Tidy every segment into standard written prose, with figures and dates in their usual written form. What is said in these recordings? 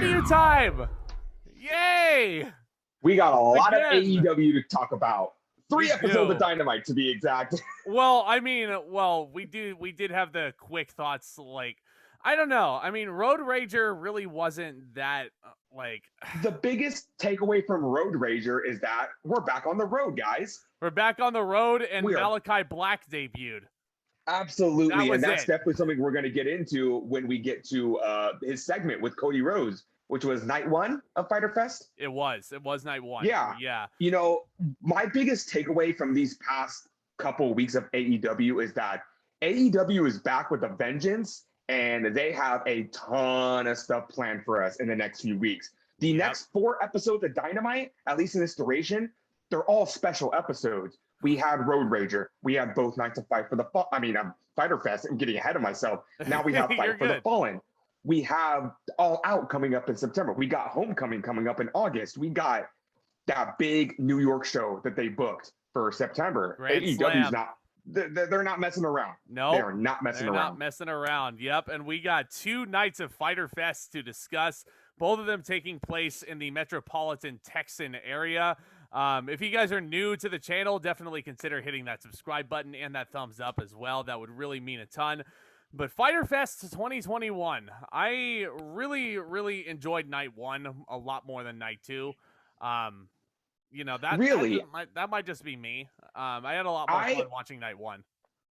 AEW time! Yay! We got a lot Again. of AEW to talk about. 3 We episodes do. of Dynamite, to be exact. Well, I mean, we did have the quick thoughts, like, I don't know. I mean, Road Rager really wasn't that, The biggest takeaway from Road Rager is that we're back on the road, guys. We're back on the road, and We are. Malakai Black debuted. Absolutely, That and that's was it. definitely something we're going to get into when we get to his segment with Cody Rhodes, which was night 1 of Fyter Fest. It was night 1. Yeah. You know, my biggest takeaway from these past couple of weeks of AEW is that AEW is back with a vengeance, and they have a ton of stuff planned for us in the next few weeks. The next 4 episodes of Dynamite, at least in this duration, they're all special episodes. We had Road Rager. We had both nights of Fight for the Fyter Fest. I'm getting ahead of myself. Now we have Fight for the Fallen. We have All Out coming up in September. We got Homecoming coming up in August. We got that big New York show that they booked for September. AEW's not. They're not messing around. No, they are not messing around. Not messing around. Yep, and we got 2 nights of Fyter Fest to discuss. Both of them taking place in the metropolitan Texan area. If you guys are new to the channel, definitely consider hitting that subscribe button and that thumbs up as well. That would really mean a ton. But Fyter Fest 2021, I really, really enjoyed night 1 a lot more than night 2. You know, that might just be me. I had a lot more fun watching night 1.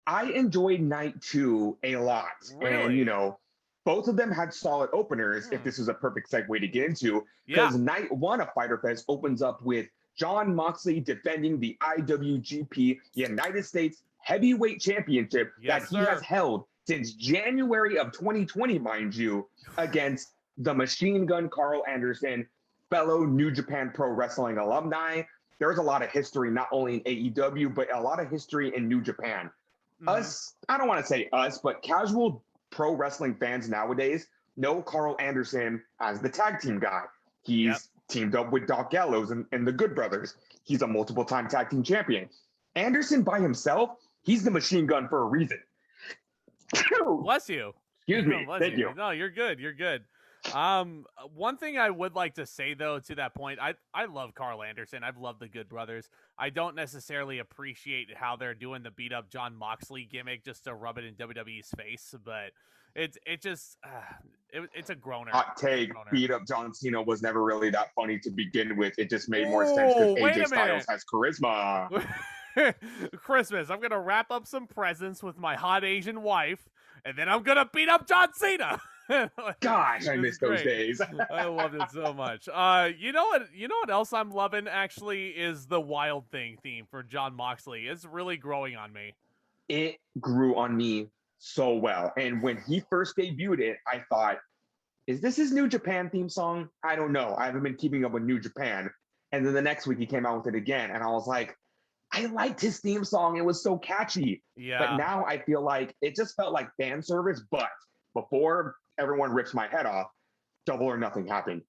I enjoyed night 2 a lot. Really? And, you know, both of them had solid openers, if this was a perfect segue to get into. Because night 1 of Fyter Fest opens up with Jon Moxley defending the IWGP United States Heavyweight Championship that he has held since January of 2020, mind you, against the Machine Gun Karl Anderson, fellow New Japan Pro Wrestling alumni. There's a lot of history, not only in AEW, but a lot of history in New Japan. Us, I don't want to say us, but casual pro wrestling fans nowadays know Karl Anderson as the tag team guy. He's teamed up with Doc Gallows and the Good Brothers. He's a multiple-time tag team champion. Anderson by himself, he's the machine gun for a reason. Bless you. Excuse me. Thank you. No, you're good. You're good. One thing I would like to say, though, to that point, I love Karl Anderson. I've loved the Good Brothers. I don't necessarily appreciate how they're doing the beat-up Jon Moxley gimmick just to rub it in WWE's face, but it's a groaner. Hot take, beat-up John Cena was never really that funny to begin with. It just made more sense because AJ Styles has charisma. Christmas, I'm going to wrap up some presents with my hot Asian wife, and then I'm going to beat up John Cena. Gosh, I miss those days. I loved it so much. You know what else I'm loving actually is the Wild Thing theme for Jon Moxley. It's really growing on me. It grew on me so well. And when he first debuted it, I thought, is this his New Japan theme song? I don't know. I haven't been keeping up with New Japan. And then the next week he came out with it again. And I was like, I liked his theme song. It was so catchy. Yeah. But now I feel like it just felt like fan service. But before everyone rips my head off, Double or Nothing happened.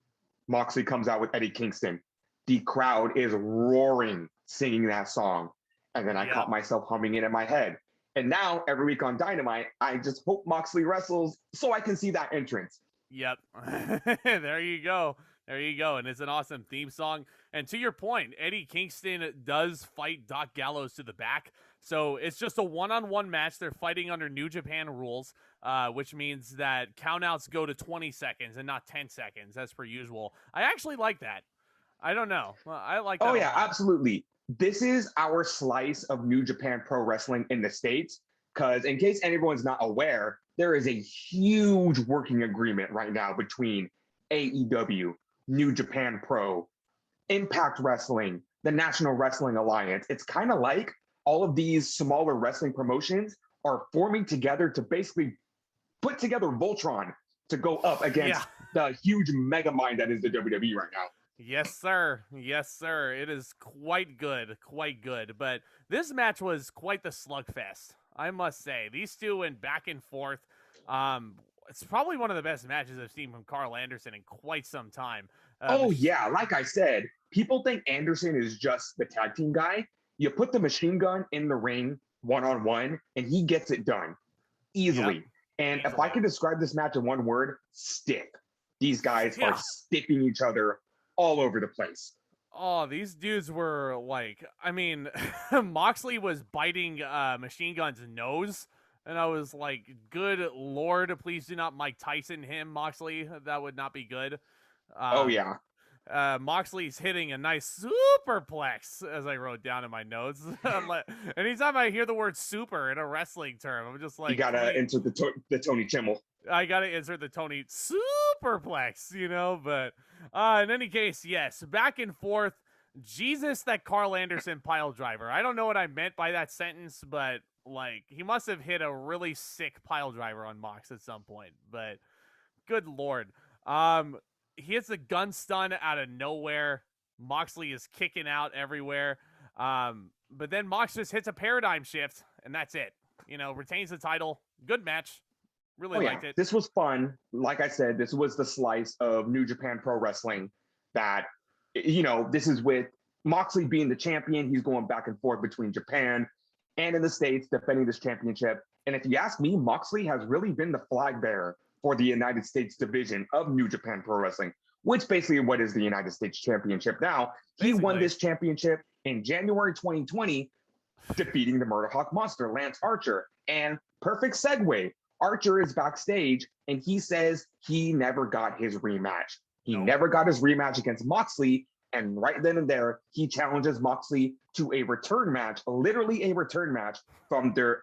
Moxley comes out with Eddie Kingston. The crowd is roaring, singing that song. And then I caught myself humming it in my head. And now, every week on Dynamite, I just hope Moxley wrestles so I can see that entrance. Yep. There you go. There you go. And it's an awesome theme song. And to your point, Eddie Kingston does fight Doc Gallows to the back. So it's just a one-on-one match. They're fighting under New Japan rules, which means that countouts go to 20 seconds and not 10 seconds, as per usual. I actually like that. I don't know. I like that. Oh, yeah, absolutely. This is our slice of New Japan Pro Wrestling in the States. Because in case anyone's not aware, there is a huge working agreement right now between AEW, New Japan Pro, Impact Wrestling, the National Wrestling Alliance. It's kind of like all of these smaller wrestling promotions are forming together to basically put together Voltron to go up against the huge mega mind that is the WWE right now. Yes, sir. Yes, sir. It is quite good. Quite good. But this match was quite the slugfest, I must say. These two went back and forth. It's probably one of the best matches I've seen from Karl Anderson in quite some time. Yeah. Like I said, people think Anderson is just the tag team guy. You put the machine gun in the ring one-on-one, and he gets it done easily. And if I could describe this match in one word, stiff. These guys are stiffing each other all over the place. Oh, these dudes were like, I mean, Moxley was biting Machine Gun's nose, and I was like, good Lord, please do not Mike Tyson him, Moxley. That would not be good. Oh, yeah. Moxley's hitting a nice superplex, as I wrote down in my notes. Anytime I hear the word super in a wrestling term, I'm just like, you gotta enter the Tony Chimmel. I gotta insert the Tony superplex, but in any case, yes, back and forth. Jesus, that Karl Anderson pile driver. I don't know what I meant by that sentence, but like he must have hit a really sick pile driver on Mox at some point. But good Lord. He hits a gun stun out of nowhere. Moxley is kicking out everywhere. But then Mox just hits a paradigm shift, and that's it. Retains the title. Good match. Really liked it. This was fun. Like I said, this was the slice of New Japan Pro Wrestling that, this is with Moxley being the champion. He's going back and forth between Japan and in the States defending this championship. And if you ask me, Moxley has really been the flag bearer for the United States division of New Japan Pro Wrestling, which basically what is the United States Championship now. He won this championship in January 2020, defeating the Murder Hawk Monster, Lance Archer. And perfect segue, Archer is backstage, and he says he never got his rematch. He never got his rematch against Moxley, and right then and there, he challenges Moxley to a return match, literally a return match from their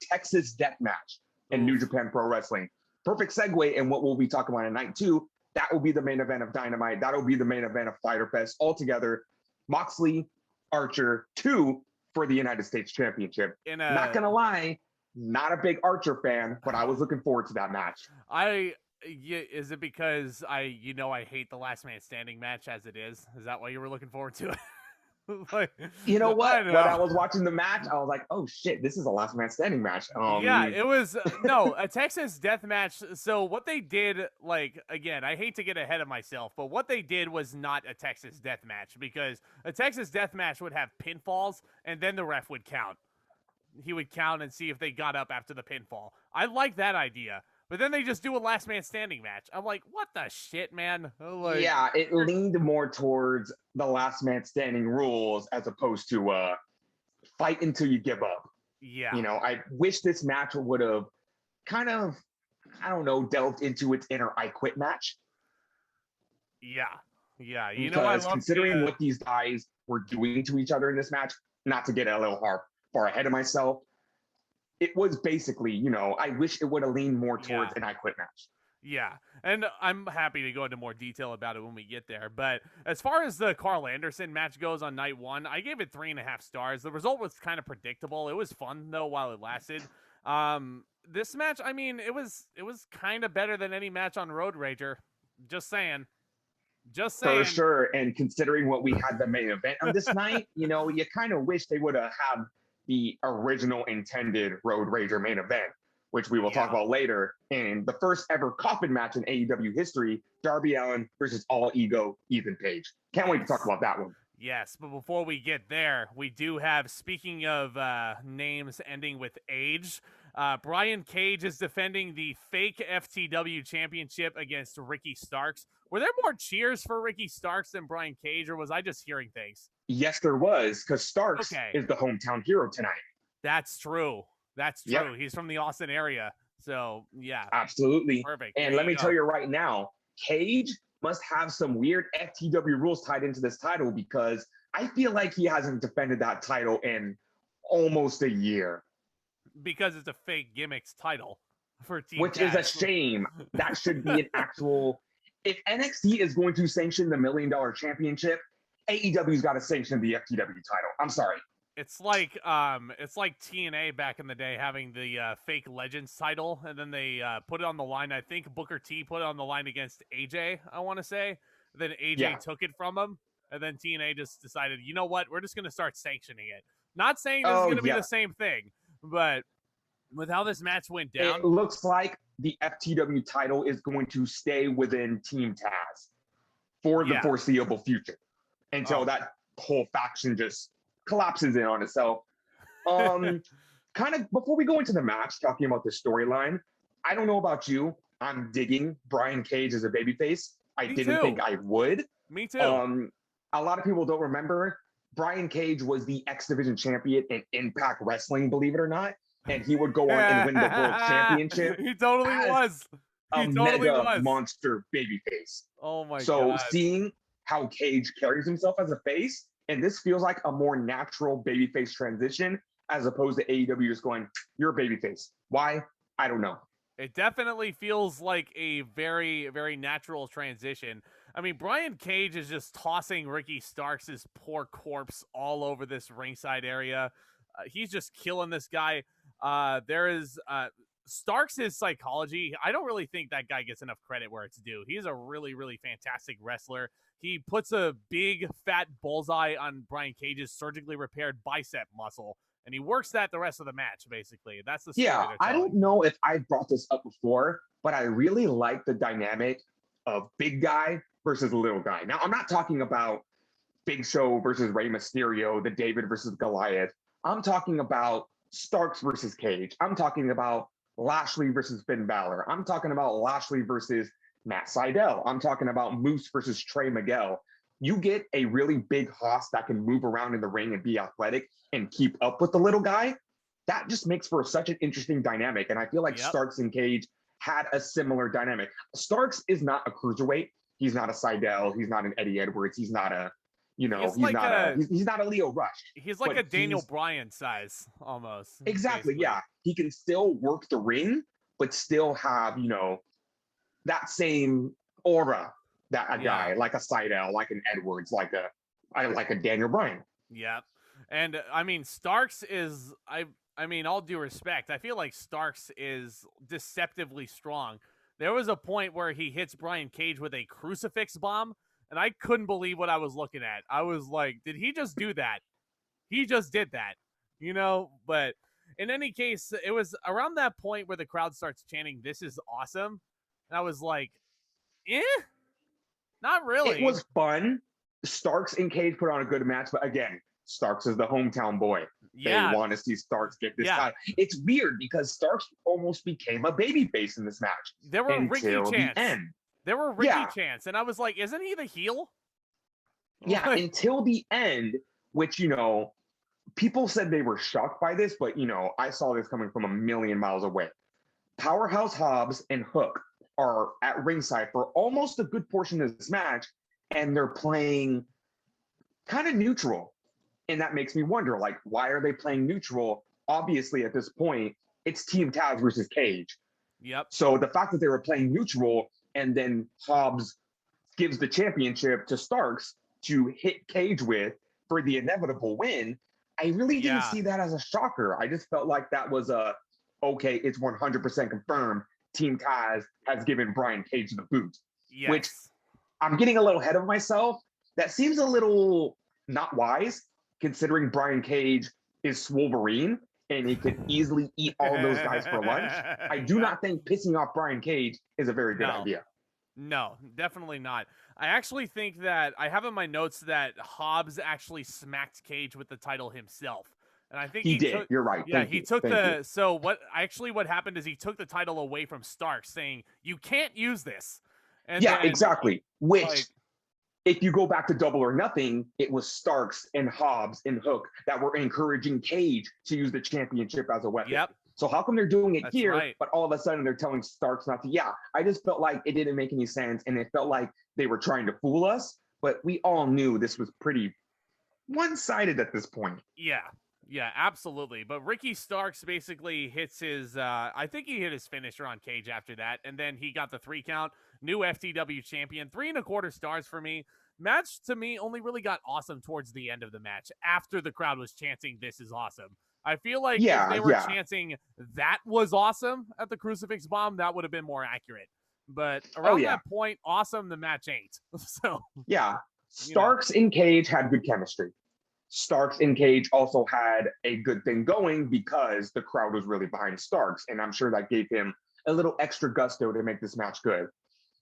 Texas Death Match in New Japan Pro Wrestling. Perfect segue, and what we'll be talking about in night 2, that will be the main event of Dynamite. That will be the main event of Fyter Fest altogether. Moxley, Archer 2 for the United States Championship. Not gonna lie, not a big Archer fan, but I was looking forward to that match. Is it because I hate the last man standing match as it is? Is that why you were looking forward to it? You know what? When I was watching the match, I was like, oh shit, this is a last man standing match. It was a Texas death match. So what they did, again, I hate to get ahead of myself, but what they did was not a Texas death match, because a Texas death match would have pinfalls and then the ref would count. He would count and see if they got up after the pinfall. I like that idea. But then they just do a last man standing match. I'm like, what the shit, man? Yeah, it leaned more towards the last man standing rules as opposed to fight until you give up. Yeah. I wish this match would have kind of, delved into its inner I quit match. Yeah. Yeah. Because considering what these guys were doing to each other in this match, not to get a little far ahead of myself, it was basically, I wish it would have leaned more towards an I quit match. Yeah, and I'm happy to go into more detail about it when we get there. But as far as the Karl Anderson match goes on night 1, I gave it 3.5 stars. The result was kind of predictable. It was fun, though, while it lasted. This match, I mean, it was kind of better than any match on Road Rager. Just saying. For sure, and considering what we had the main event on this night, you kind of wish they would have had the original intended Road Rager main event, which we will talk about later, in the first ever coffin match in AEW history, Darby Allin versus All Ego Ethan Page. Can't wait to talk about that one. Yes, but before we get there, we do have, speaking of names ending with age, Brian Cage is defending the fake FTW Championship against Ricky Starks. Were there more cheers for Ricky Starks than Brian Cage, or was I just hearing things? Yes, there was, because Starks is the hometown hero tonight. That's true. Yep. He's from the Austin area. So, yeah. Absolutely. Perfect. And let me tell you right now, Cage must have some weird FTW rules tied into this title, because I feel like he hasn't defended that title in almost a year. Because it's a fake gimmicks title for Team Which is a shame. That should be an actual... If NXT is going to sanction the $1 Million Championship, AEW's got to sanction the FTW title. I'm sorry. It's like TNA back in the day having the fake Legends title, and then they put it on the line. I think Booker T put it on the line against AJ, I want to say. Then AJ took it from him, and then TNA just decided, you know what, we're just going to start sanctioning it. Not saying this is going to be the same thing, but with how this match went down... It looks like the FTW title is going to stay within Team Taz for the foreseeable future until that whole faction just collapses in on itself. Kind of before we go into the match, talking about the storyline, I don't know about you, I'm digging Brian Cage as a babyface. I didn't too. think I would. Me too. A lot of people don't remember Brian Cage was the X Division champion in Impact Wrestling, believe it or not. And he would go on and win the World Championship. He totally was. A mega monster babyface. Oh my god. So seeing how Cage carries himself as a face, and this feels like a more natural babyface transition as opposed to AEW just going, you're a babyface. Why? I don't know. It definitely feels like a very, very natural transition. I mean, Brian Cage is just tossing Ricky Starks' poor corpse all over this ringside area. He's just killing this guy. There is Starks' psychology. I don't really think that guy gets enough credit where it's due. He's a really, really fantastic wrestler. He puts a big, fat bullseye on Brian Cage's surgically repaired bicep muscle, and he works that the rest of the match, basically. That's the story. Yeah, I don't know if I brought this up before, but I really like the dynamic of big guy versus little guy. Now, I'm not talking about Big Show versus Rey Mysterio, the David versus Goliath. I'm talking about Starks versus Cage. I'm talking about Lashley versus Finn Balor. I'm talking about Lashley versus Matt Sydal. I'm talking about Moose versus Trey Miguel. You get a really big hoss that can move around in the ring and be athletic and keep up with the little guy. That just makes for such an interesting dynamic. And I feel like Starks and Cage had a similar dynamic. Starks is not a cruiserweight. He's not a Sydal. He's not an Eddie Edwards. He's not a, he's not a Leo Rush. He's like a Daniel Bryan size almost. Exactly. Basically. Yeah. He can still work the ring, but still have, that same aura that a guy like a Sydal, like an Edwards, like a Daniel Bryan. Yeah. And I mean, Starks is, I mean, all due respect, I feel like Starks is deceptively strong. There was a point where he hits Brian Cage with a crucifix bomb, and I couldn't believe what I was looking at. I was like, did he just do that? He just did that, But in any case, it was around that point where the crowd starts chanting, "This is awesome." And I was like, not really. It was fun. Starks and Cage put on a good match, but again, Starks is the hometown boy. Yeah. They want to see Starks get this title. It's weird because Starks almost became a babyface in this match. There were Ricky chants. There were Ricky chants, and I was like, isn't he the heel? Yeah, until the end, which, people said they were shocked by this, but, I saw this coming from a million miles away. Powerhouse Hobbs and Hook are at ringside for almost a good portion of this match, and they're playing kind of neutral. And that makes me wonder, why are they playing neutral? Obviously, at this point, it's Team Taz versus Cage. Yep. So the fact that they were playing neutral and then Hobbs gives the championship to Starks to hit Cage with for the inevitable win, I really didn't see that as a shocker. I just felt like that was okay, it's 100% confirmed. Team Taz has given Brian Cage the boot. Yes. Which I'm getting a little ahead of myself. That seems a little not wise, considering Brian Cage is Wolverine and he could easily eat all those guys for lunch. I do not think pissing off Brian Cage is a very good idea. No, definitely not. I actually think that I have in my notes that Hobbs actually smacked Cage with the title himself. And I think he did. You're right. Yeah, he took so what happened is he took the title away from Stark, saying, "You can't use this." And exactly. Which, if you go back to Double or Nothing, it was Starks and Hobbs and Hook that were encouraging Cage to use the championship as a weapon. Yep. So how come they're doing it here, right, but all of a sudden they're telling Starks not to? Yeah, I just felt like it didn't make any sense, and it felt like they were trying to fool us, but we all knew this was pretty one-sided at this point. Yeah, absolutely. But Ricky Starks basically hits his, I think he hit his finisher on Cage after that, and then he got the 3 count. New FTW champion, 3.25 stars for me. Match, to me, only really got awesome towards the end of the match, after the crowd was chanting, "This is awesome." I feel like if they were chanting, "That was awesome" at the Crucifix Bomb, that would have been more accurate. But around that point, awesome, the match ain't. So yeah, Starks and Cage had good chemistry. Starks and Cage also had a good thing going because the crowd was really behind Starks, and I'm sure that gave him a little extra gusto to make this match good.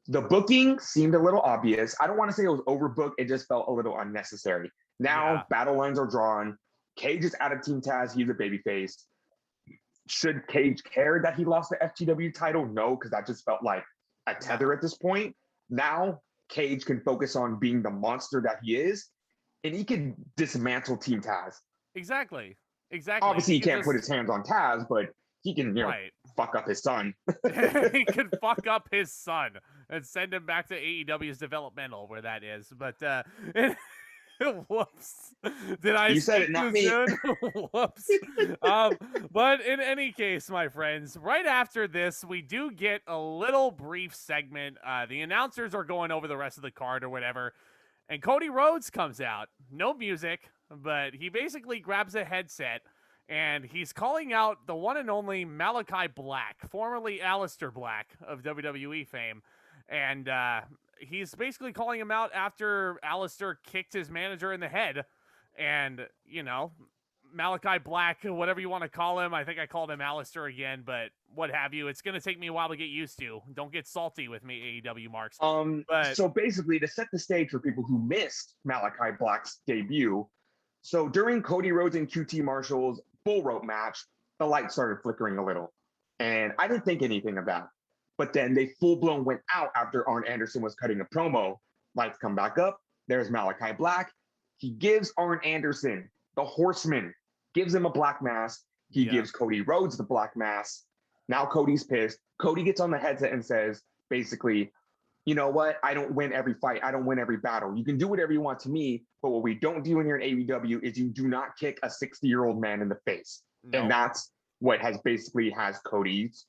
The booking seemed a little obvious. I don't want to say it was overbooked. It just felt a little unnecessary. Now battle lines are drawn. Cage is out of Team Taz. He's a babyface. should Cage care that he lost the FTW title? No, because that just felt like a tether at this point. Now, Cage can focus on being the monster that he is, and he can dismantle Team Taz. Exactly. Obviously, he can't put his hands on Taz, but he can, fuck up his son. He can fuck up his son and send him back to AEW's developmental, where that is. But whoops! Did I? You said it, not me. Whoops! But in any case, my friends, right after this, we do get a little brief segment. The announcers are going over the rest of the card or whatever, and Cody Rhodes comes out. No music, but he basically grabs a headset. And he's calling out the one and only Malakai Black, formerly Aleister Black of WWE fame. And he's basically calling him out after Aleister kicked his manager in the head. And, Malakai Black, whatever you want to call him. I think I called him Aleister again, but what have you. It's going to take me a while to get used to. Don't get salty with me, AEW marks. So basically, to set the stage for people who missed Malakai Black's debut, so during Cody Rhodes and QT Marshall's bull rope match, the light started flickering a little. And I didn't think anything of that. But then they full-blown went out after Arn Anderson was cutting a promo. Lights come back up. There's Malakai Black. He gives Arn Anderson, the Horseman, gives him a black mask. He gives Cody Rhodes the black mask. Now Cody's pissed. Cody gets on the headset and says, basically, you know what? I don't win every fight. I don't win every battle. You can do whatever you want to me, but what we don't do in here in AEW is you do not kick a 60-year-old man in the face. No. And that's what has Cody's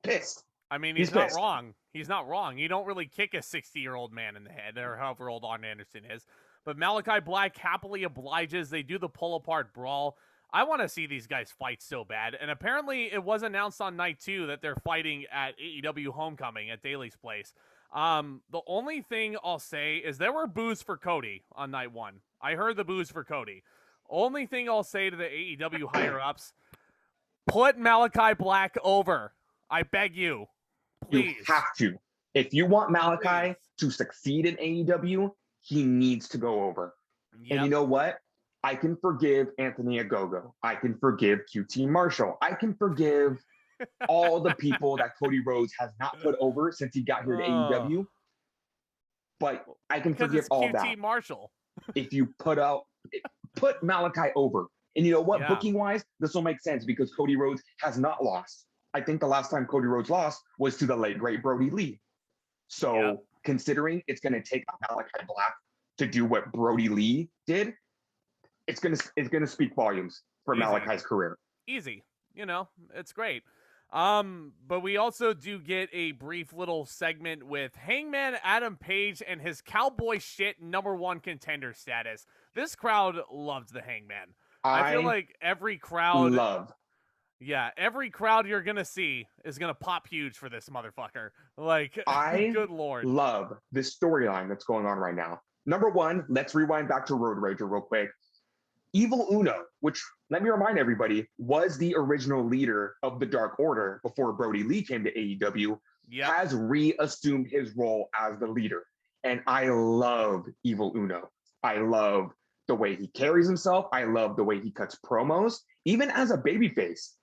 pissed. I mean, he's not wrong. He's not wrong. You don't really kick a 60-year-old man in the head, or however old Arn Anderson is. But Malakai Black happily obliges. They do the pull-apart brawl. I want to see these guys fight so bad. And apparently it was announced on night 2 that they're fighting at AEW Homecoming at Daly's place. The only thing I'll say is there were boos for Cody on night 1. I heard the boos for Cody. Only thing I'll say to the AEW higher-ups, put Malakai Black over. I beg you. Please. You have to. If you want Malakai to succeed in AEW, he needs to go over. Yep. And you know what? I can forgive Anthony Ogogo. I can forgive QT Marshall. I can forgive all the people that Cody Rhodes has not put over since he got here to AEW. But I can forgive all QT that. QT Marshall. If you put Malakai over. And you know what? Booking-wise, this will make sense because Cody Rhodes has not lost. I think the last time Cody Rhodes lost was to the late, great Brody Lee. So considering it's going to take Malakai Black to do what Brody Lee did, it's gonna speak volumes for Malakai's career. Easy. It's great. But we also do get a brief little segment with Hangman Adam Page and his cowboy shit #1 contender status. This crowd loved the Hangman. I feel like every crowd every crowd you're gonna see is gonna pop huge for this motherfucker. Like, good lord. Love this storyline that's going on right now. #1, let's rewind back to Road Rager real quick. Evil Uno, which, let me remind everybody, was the original leader of the Dark Order before Brody Lee came to AEW, has reassumed his role as the leader. And I love Evil Uno. I love the way he carries himself. I love the way he cuts promos. Even as a babyface,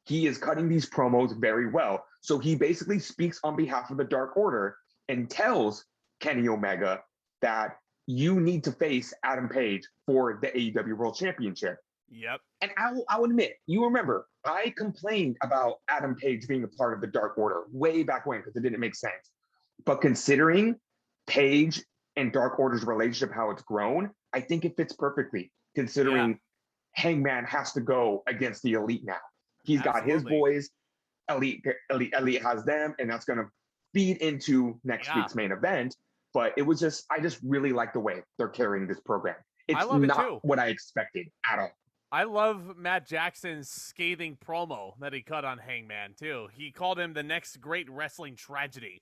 he is cutting these promos very well. So he basically speaks on behalf of the Dark Order and tells Kenny Omega that you need to face Adam Page for the AEW World Championship. Yep. And I'll admit, you remember, I complained about Adam Page being a part of the Dark Order way back when because it didn't make sense. But considering Page and Dark Order's relationship, how it's grown, I think it fits perfectly, considering Hangman has to go against the Elite now. He's got his boys, Elite has them, and that's going to feed into next week's main event. But I just really like the way they're carrying this program. It's not what I expected at all. I love Matt Jackson's scathing promo that he cut on Hangman, too. He called him the next great wrestling tragedy,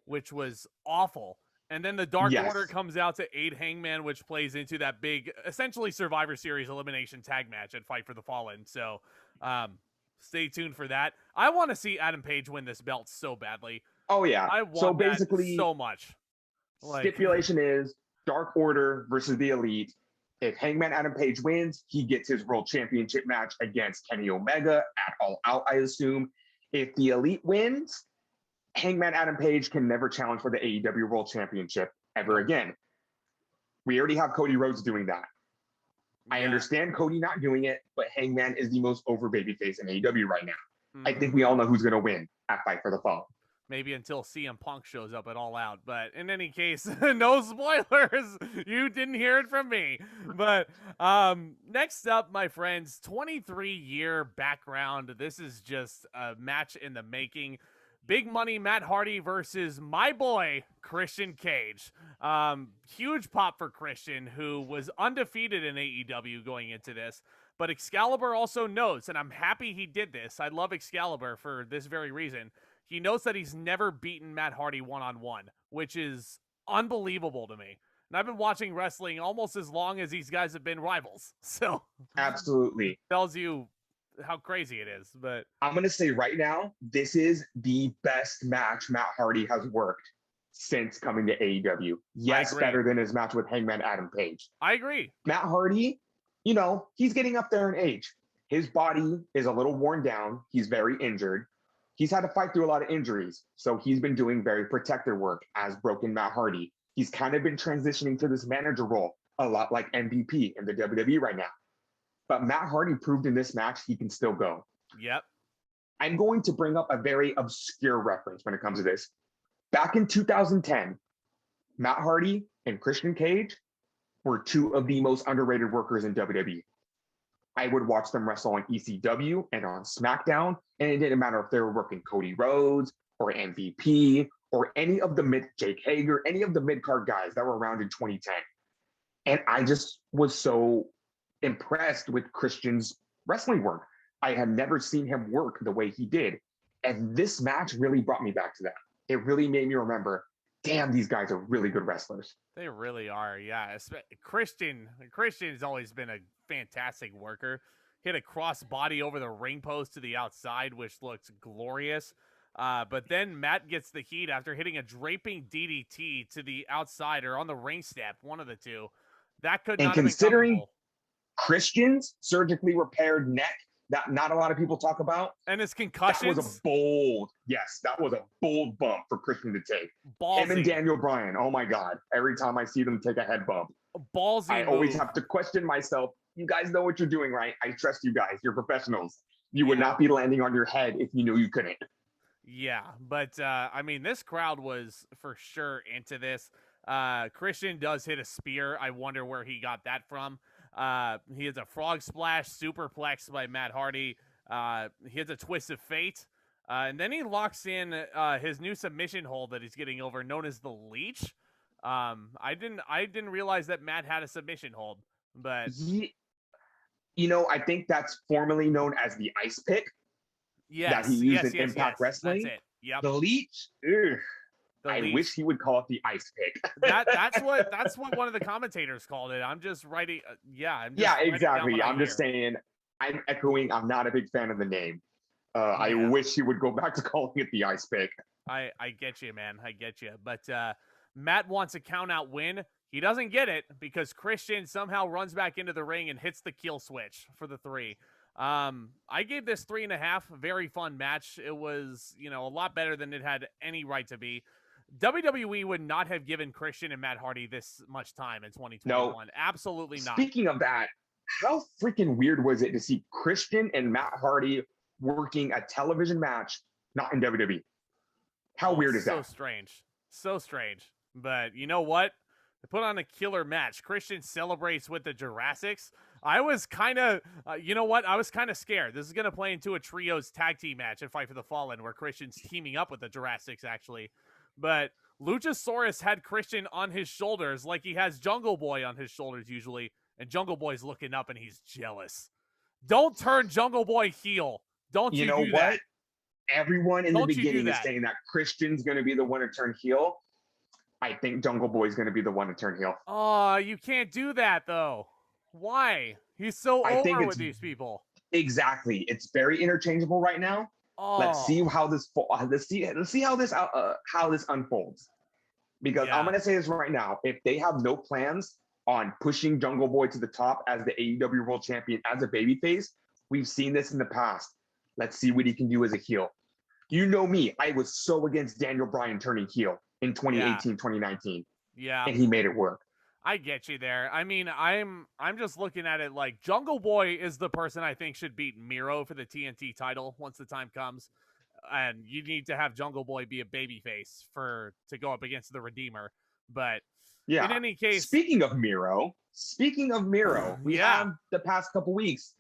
which was awful. And then the Dark Order comes out to aid Hangman, which plays into that big, essentially Survivor Series elimination tag match at Fight for the Fallen. So stay tuned for that. I want to see Adam Page win this belt so badly. Oh, yeah. I want that so much. Stipulation is Dark Order versus the Elite. If Hangman Adam Page wins, he gets his World Championship match against Kenny Omega at All Out, I assume. If the Elite wins, Hangman Adam Page can never challenge for the AEW World Championship ever again. We already have Cody Rhodes doing that. Yeah. I understand Cody not doing it, but Hangman is the most over babyface in AEW right now. Mm-hmm. I think we all know who's going to win at Fight for the Fall. Maybe until CM Punk shows up at All Out. But in any case, no spoilers. You didn't hear it from me. But next up, my friends, 23-year background. This is just a match in the making. Big Money Matt Hardy versus my boy, Christian Cage. Huge pop for Christian, who was undefeated in AEW going into this. But Excalibur also knows, and I'm happy he did this. I love Excalibur for this very reason. He knows that he's never beaten Matt Hardy one-on-one, which is unbelievable to me. And I've been watching wrestling almost as long as these guys have been rivals. So absolutely tells you how crazy it is. But I'm going to say right now, this is the best match Matt Hardy has worked since coming to AEW. Yes, better than his match with Hangman Adam Page. I agree. Matt Hardy, you know, he's getting up there in age. His body is a little worn down. He's very injured. He's had to fight through a lot of injuries, so he's been doing very protector work as Broken Matt Hardy. He's kind of been transitioning to this manager role, a lot like MVP in the WWE right now. But Matt Hardy proved in this match he can still go. Yep. I'm going to bring up a very obscure reference when it comes to this. Back in 2010, Matt Hardy and Christian Cage were two of the most underrated workers in WWE. I would watch them wrestle on ECW and on SmackDown, and it didn't matter if they were working Cody Rhodes or MVP or any of the Jake Hager, any of the mid-card guys that were around in 2010. And I just was so impressed with Christian's wrestling work. I had never seen him work the way he did. And this match really brought me back to that. It really made me remember, damn, these guys are really good wrestlers. They really are, yeah. Christian's always been a fantastic worker. Hit a cross body over the ring post to the outside, which looks glorious. But then Matt gets the heat after hitting a draping DDT to the outside or on the ring step, one of the two. That could not have been comfortable. Christian's surgically repaired neck that not a lot of people talk about. And his concussions. That was a bold bump for Christian to take. Ballsy. Him and Daniel Bryan, oh my God. Every time I see them take a head bump, I always have to question myself. You guys know what you're doing, right? I trust you guys. You're professionals. You would not be landing on your head if you knew you couldn't. Yeah, but I mean, this crowd was for sure into this. Christian does hit a spear. I wonder where he got that from. He has a frog splash, superplex by Matt Hardy. He has a twist of fate. And then he locks in his new submission hold that he's getting over, known as the Leech. I didn't realize that Matt had a submission hold, but I think that's formerly known as the Ice Pick. Yes, that he used in Impact Wrestling. That's it. Yep. The Leech. I wish he would call it the Ice Pick. That's what one of the commentators called it. I'm just writing. Exactly. I'm just saying. I'm echoing. I'm not a big fan of the name. I wish he would go back to calling it the Ice Pick. I get you, man. I get you. But Matt wants a count out win. He doesn't get it because Christian somehow runs back into the ring and hits the kill switch for the 3. I gave this 3.5. Very fun match. It was, a lot better than it had any right to be. WWE would not have given Christian and Matt Hardy this much time in 2021. No, absolutely not. Speaking of that, how freaking weird was it to see Christian and Matt Hardy working a television match, not in WWE? How weird is that? So strange. But you know what? They put on a killer match. Christian celebrates with the Jurassics. I was kind of, I was kind of scared. This is going to play into a trios tag team match at Fight for the Fallen where Christian's teaming up with the Jurassics, actually. But Luchasaurus had Christian on his shoulders like he has Jungle Boy on his shoulders usually. And Jungle Boy's looking up and he's jealous. Don't turn Jungle Boy heel. Don't you do that. You know what? Everyone in the beginning is saying that Christian's going to be the one to turn heel. I think Jungle Boy's going to be the one to turn heel. Oh, you can't do that, though. Why? He's so over with these people. Exactly. It's very interchangeable right now. Oh. Let's see how this unfolds. Because I'm going to say this right now. If they have no plans on pushing Jungle Boy to the top as the AEW World Champion as a babyface. We've seen this in the past. Let's see what he can do as a heel. You know me, I was so against Daniel Bryan turning heel in 2018, 2019. Yeah. And he made it work. I get you there. I mean, I'm just looking at it like Jungle Boy is the person I think should beat Miro for the TNT title once the time comes. And you need to have Jungle Boy be a babyface to go up against the Redeemer. But yeah, in any case, speaking of Miro, we have the past couple weeks.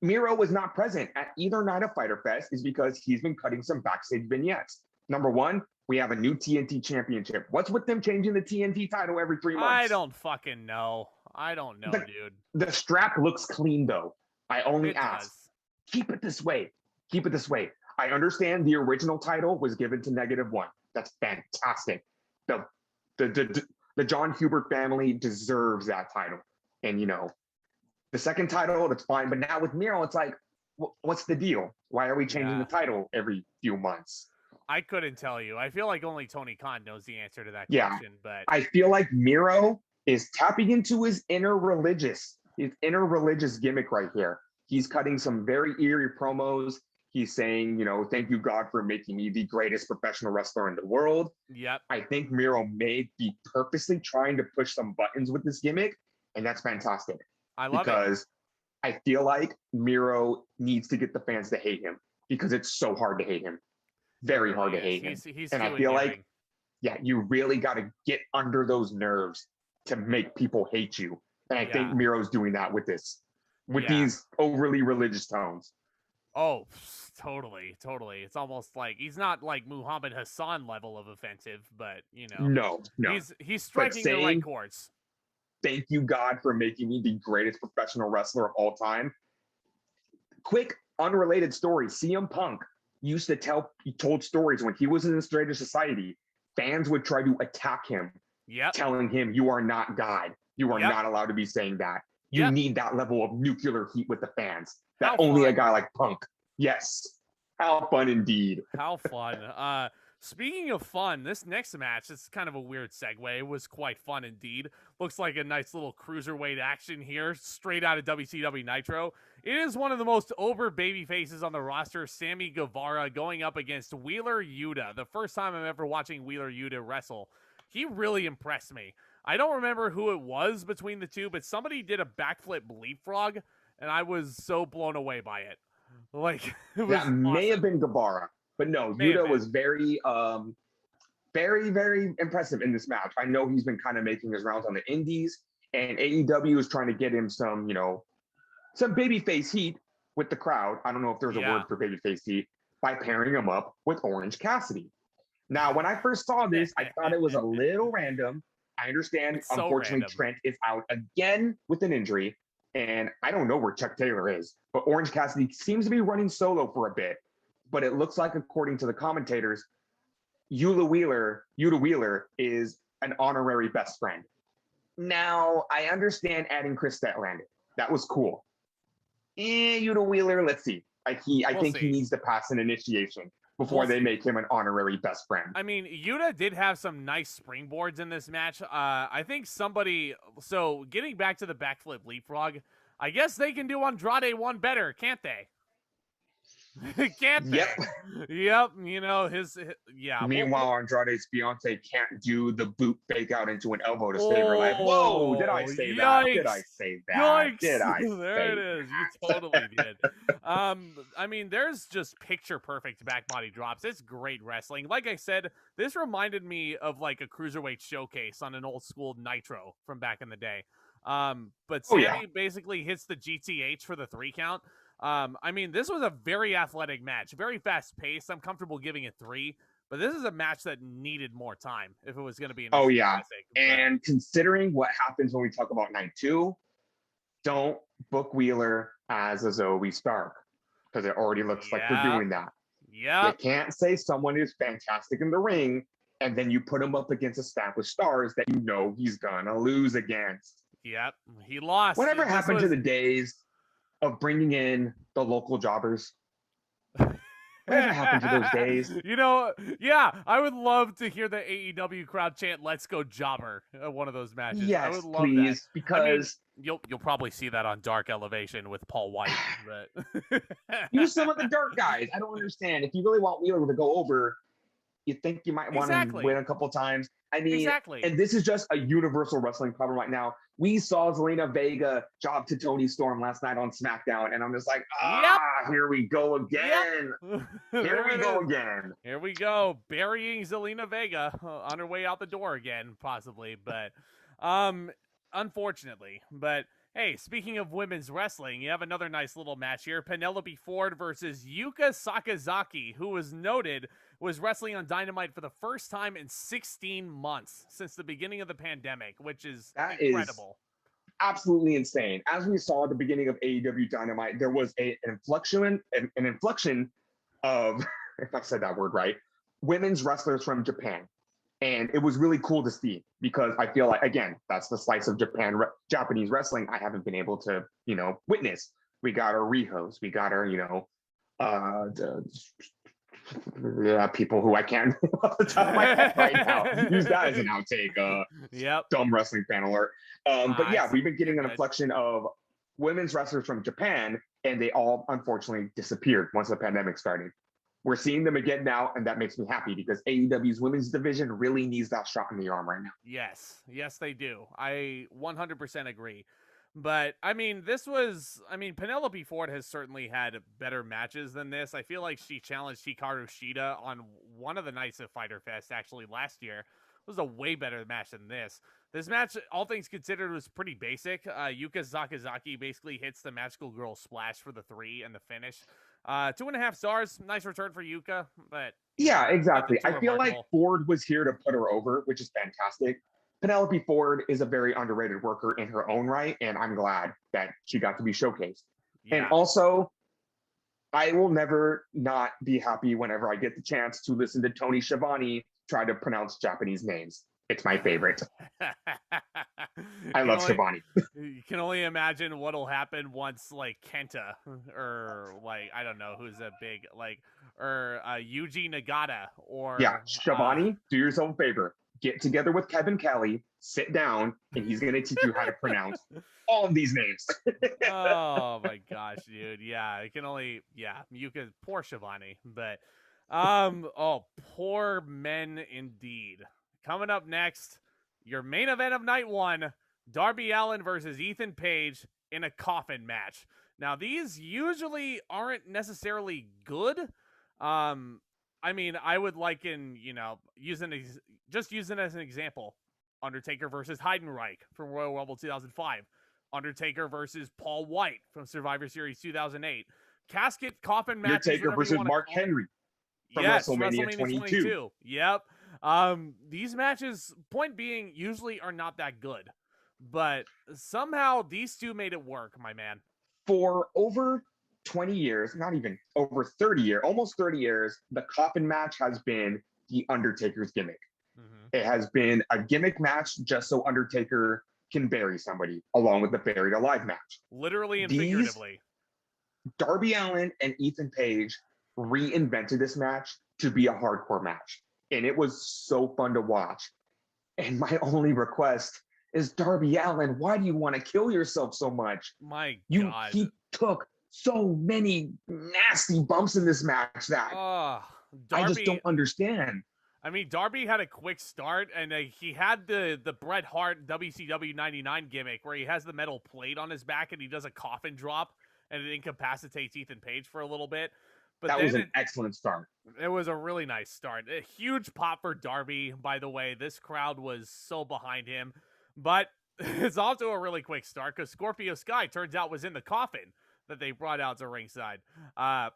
Miro was not present at either night of Fyter Fest is because he's been cutting some backstage vignettes. Number one, we have a new TNT championship. What's with them changing the TNT title every 3 months? I don't fucking know. I don't know, dude. The strap looks clean, though. I only ask. Does. Keep it this way. Keep it this way. I understand the original title was given to -1. That's fantastic. The John Hubert family deserves that title. And, you know, the second title, that's fine. But now with Miro, it's like, what's the deal? Why are we changing the title every few months? I couldn't tell you. I feel like only Tony Khan knows the answer to that question. But I feel like Miro is tapping into his inner religious gimmick right here. He's cutting some very eerie promos. He's saying, you know, thank you, God, for making me the greatest professional wrestler in the world. Yep. I think Miro may be purposely trying to push some buttons with this gimmick, and that's fantastic. I love it. Because I feel like Miro needs to get the fans to hate him because it's so hard to hate him. Very hard to hate him. And I feel like, you really got to get under those nerves to make people hate you. And I think Miro's doing that with these overly religious tones. Oh, totally. It's almost like he's not like Muhammad Hassan level of offensive, but you know, no, he's striking the right chords. Thank you, God, for making me the greatest professional wrestler of all time. Quick, unrelated story: CM Punk used to told stories when he was in the Straighter Society. Fans would try to attack him, telling him, "You are not God. You are not allowed to be saying that. You need that level of nuclear heat with the fans. That only a guy like Punk." Yes. How fun indeed. How fun. Speaking of fun, this next match, it's kind of a weird segue. It was quite fun indeed. Looks like a nice little cruiserweight action here, straight out of WCW Nitro. It is one of the most over baby faces on the roster, Sammy Guevara, going up against Wheeler Yuta. The first time I'm ever watching Wheeler Yuta wrestle. He really impressed me. I don't remember who it was between the two, but somebody did a backflip leapfrog, and I was so blown away by it. Like, it was that awesome. May have been Guevara, but no, Yuta was very, very impressive in this match. I know he's been kind of making his rounds on the indies, and AEW is trying to get him some, you know, some babyface heat with the crowd. I don't know if there's a word for babyface heat, by pairing him up with Orange Cassidy. Now, when I first saw this, I thought it was a little random. I understand, unfortunately, Trent is out again with an injury. And I don't know where Chuck Taylor is, but Orange Cassidy seems to be running solo for a bit. But it looks like, according to the commentators, Yuta Wheeler is an honorary best friend. Now, I understand adding Chris Statlander. That was cool. Yuta Wheeler, let's see. I think he needs to pass an initiation before they make him an honorary best friend. I mean, Yuta did have some nice springboards in this match. I think so getting back to the backflip leapfrog, I guess they can do Andrade one better, can't they? Can't they? Yep. You know, Meanwhile, Andrade's fiance can't do the boot fake out into an elbow to save her life. Whoa, did I say that? Did I say that? Yikes. Did I There it is. You totally did. I mean, there's just picture perfect back body drops. It's great wrestling. Like I said, this reminded me of like a cruiserweight showcase on an old school Nitro from back in the day. But Sammy basically hits the GTH for the 3 count. I mean, this was a very athletic match, very fast paced. I'm comfortable giving it 3, but this is a match that needed more time if it was going to be an classic. And considering what happens when we talk about night 2, don't book Wheeler as a Zoe Stark, because it already looks like they're doing that. Yeah. You can't say someone is fantastic in the ring and then you put him up against established stars that you know he's gonna lose against. Yep, he lost. Whatever happened to the days of bringing in the local jobbers? Whatever happened to those days? You know, yeah, I would love to hear the AEW crowd chant "Let's go Jobber" at one of those matches. I would Yes, love that. please, I mean, because you'll probably see that on Dark Elevation with Paul White, but use some of the dirt guys. I don't understand. If you really want Wheeler to go over, you think you might want to win a couple times. I mean, and this is just a universal wrestling problem right now. We saw Zelina Vega job to Toni Storm last night on SmackDown, and I'm just like, here we go again. Yep. Here we go again. Here we go, burying Zelina Vega on her way out the door again, possibly, but unfortunately. But hey, speaking of women's wrestling, you have another nice little match here. Penelope Ford versus Yuka Sakazaki, who was wrestling on Dynamite for the first time in 16 months since the beginning of the pandemic, which is incredible. Absolutely insane. As we saw at the beginning of AEW Dynamite, there was an inflection of, if I said that word right, women's wrestlers from Japan. And it was really cool to see because I feel like, again, that's the slice of Japanese wrestling I haven't been able to, witness. We got our Rihos, we got our, people who I can't off the top of my head right now. Use that as an outtake. Dumb wrestling fan alert. But yeah, we've been getting an inflection of women's wrestlers from Japan, and they all unfortunately disappeared once the pandemic started. We're seeing them again now, and that makes me happy because AEW's women's division really needs that shot in the arm right now. Yes, they do. I 100% agree. But, I mean, Penelope Ford has certainly had better matches than this. I feel like she challenged Hikaru Shida on one of the nights of Fyter Fest, actually, last year. It was a way better match than this. This match, all things considered, was pretty basic. Yuka Sakazaki basically hits the Magical Girl Splash for the 3 and the finish. 2.5 stars. Nice return for Yuka, but yeah, exactly. I feel like Ford was here to put her over, which is fantastic. Penelope Ford is a very underrated worker in her own right, and I'm glad that she got to be showcased. Yeah. And also, I will never not be happy whenever I get the chance to listen to Tony Schiavone try to pronounce Japanese names. It's my favorite. I love Schiavone. You can only imagine what'll happen once, like, Kenta, or, like, I don't know who's a big, like, or Yuji Nagata, or... Yeah, Schiavone, do yourself a favor. Get together with Kevin Kelly, sit down, and he's going to teach you how to pronounce all of these names. Oh, my gosh, dude. Yeah, I can only... Yeah, Yuka, poor Schiavone. But, poor men indeed. Coming up next, your main event of night 1, Darby Allin versus Ethan Page in a coffin match. Now, these usually aren't necessarily good. I mean, I would liken, using it as an example, Undertaker versus Heidenreich from Royal Rumble 2005. Undertaker versus Paul White from Survivor Series 2008. Casket coffin match. Undertaker versus Mark Henry from WrestleMania 22. Yep. These matches, point being, usually are not that good, but somehow these two made it work, my man. For over 20 years, not even over 30 years, almost 30 years, the coffin match has been the Undertaker's gimmick. Mm-hmm. It has been a gimmick match just so Undertaker can bury somebody, along with the buried alive match. Literally and figuratively. Darby Allin and Ethan Page reinvented this match to be a hardcore match. And it was so fun to watch. And my only request is, Darby Allin, why do you want to kill yourself so much? My God. He took so many nasty bumps in this match that Darby, I just don't understand. I mean, Darby had a quick start, and he had the Bret Hart WCW 99 gimmick where he has the metal plate on his back and he does a coffin drop and it incapacitates Ethan Page for a little bit. But that was an excellent start. It was a really nice start. A huge pop for Darby, by the way. This crowd was so behind him. But it's off to a really quick start because Scorpio Sky turns out was in the coffin that they brought out to ringside.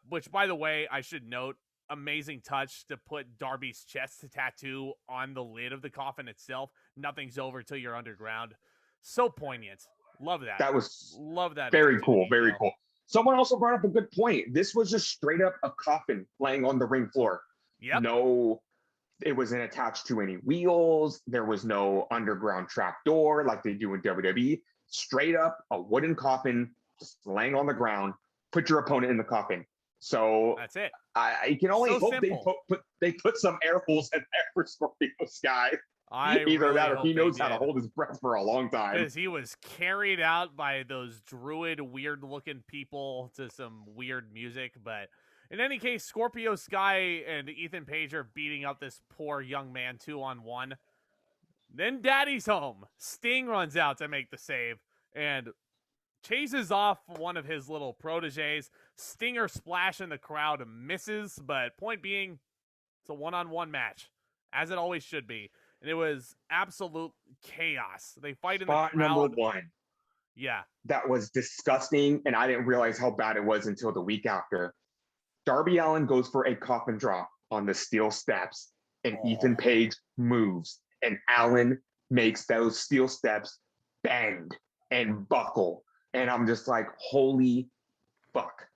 Which, by the way, I should note, amazing touch to put Darby's chest tattoo on the lid of the coffin itself. Nothing's over till you're underground. So poignant. Love that. Love that. Very cool. Very cool. Someone also brought up a good point. This was just straight up a coffin laying on the ring floor. Yep. No, it wasn't attached to any wheels. There was no underground trap door like they do in WWE. Straight up a wooden coffin just laying on the ground. Put your opponent in the coffin. So that's it. I can only hope simple. they put some air holes in there for Scorpio Sky. I Either really that or hope he knows they how to did. hold his breath for a long time. Because he was carried out by those druid weird-looking people to some weird music. But in any case, Scorpio Sky and Ethan Page are beating up this poor young man 2-on-1. Then Daddy's home. Sting runs out to make the save and chases off one of his little proteges. Stinger splash in the crowd misses, but point being, it's a one-on-one match, as it always should be. And it was absolute chaos. They fight in the crowd. Spot number 1. Yeah. That was disgusting, and I didn't realize how bad it was until the week after. Darby Allin goes for a coffin drop on the steel steps, and Ethan Page moves, and Allin makes those steel steps bend and buckle. And I'm just like, holy fuck.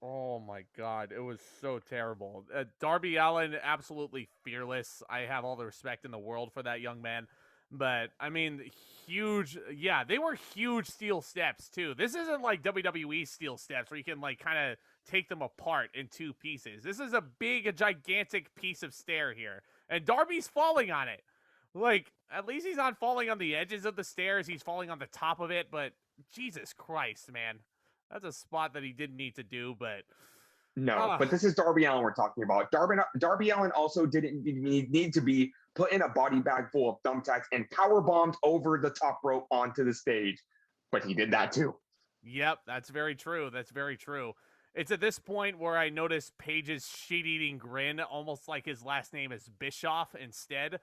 Oh my God, it was so terrible. Darby Allin, absolutely fearless. I have all the respect in the world for that young man. But, I mean, huge, yeah, they were huge steel steps, too. This isn't like WWE steel steps where you can, like, kind of take them apart in 2 pieces. This is a gigantic piece of stair here. And Darby's falling on it. Like, at least he's not falling on the edges of the stairs. He's falling on the top of it. But, Jesus Christ, man. That's a spot that he didn't need to do, but... No, but this is Darby Allin we're talking about. Darby Allin also didn't need to be put in a body bag full of thumbtacks and power bombed over the top rope onto the stage. But he did that too. Yep, that's very true. That's very true. It's at this point where I notice Page's shit-eating grin, almost like his last name is Bischoff instead.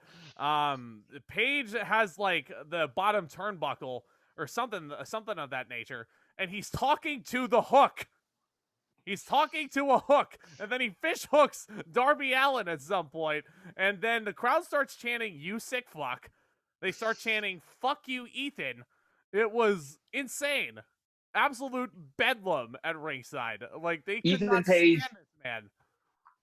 Page has, like, the bottom turnbuckle or something of that nature, and he's talking to the hook. He's talking to a hook, and then he fish hooks Darby Allin at some point, and then the crowd starts chanting, "You sick fuck." They start chanting, "Fuck you, Ethan." It was insane. Absolute bedlam at ringside. Like, they could Ethan not Page, stand this man.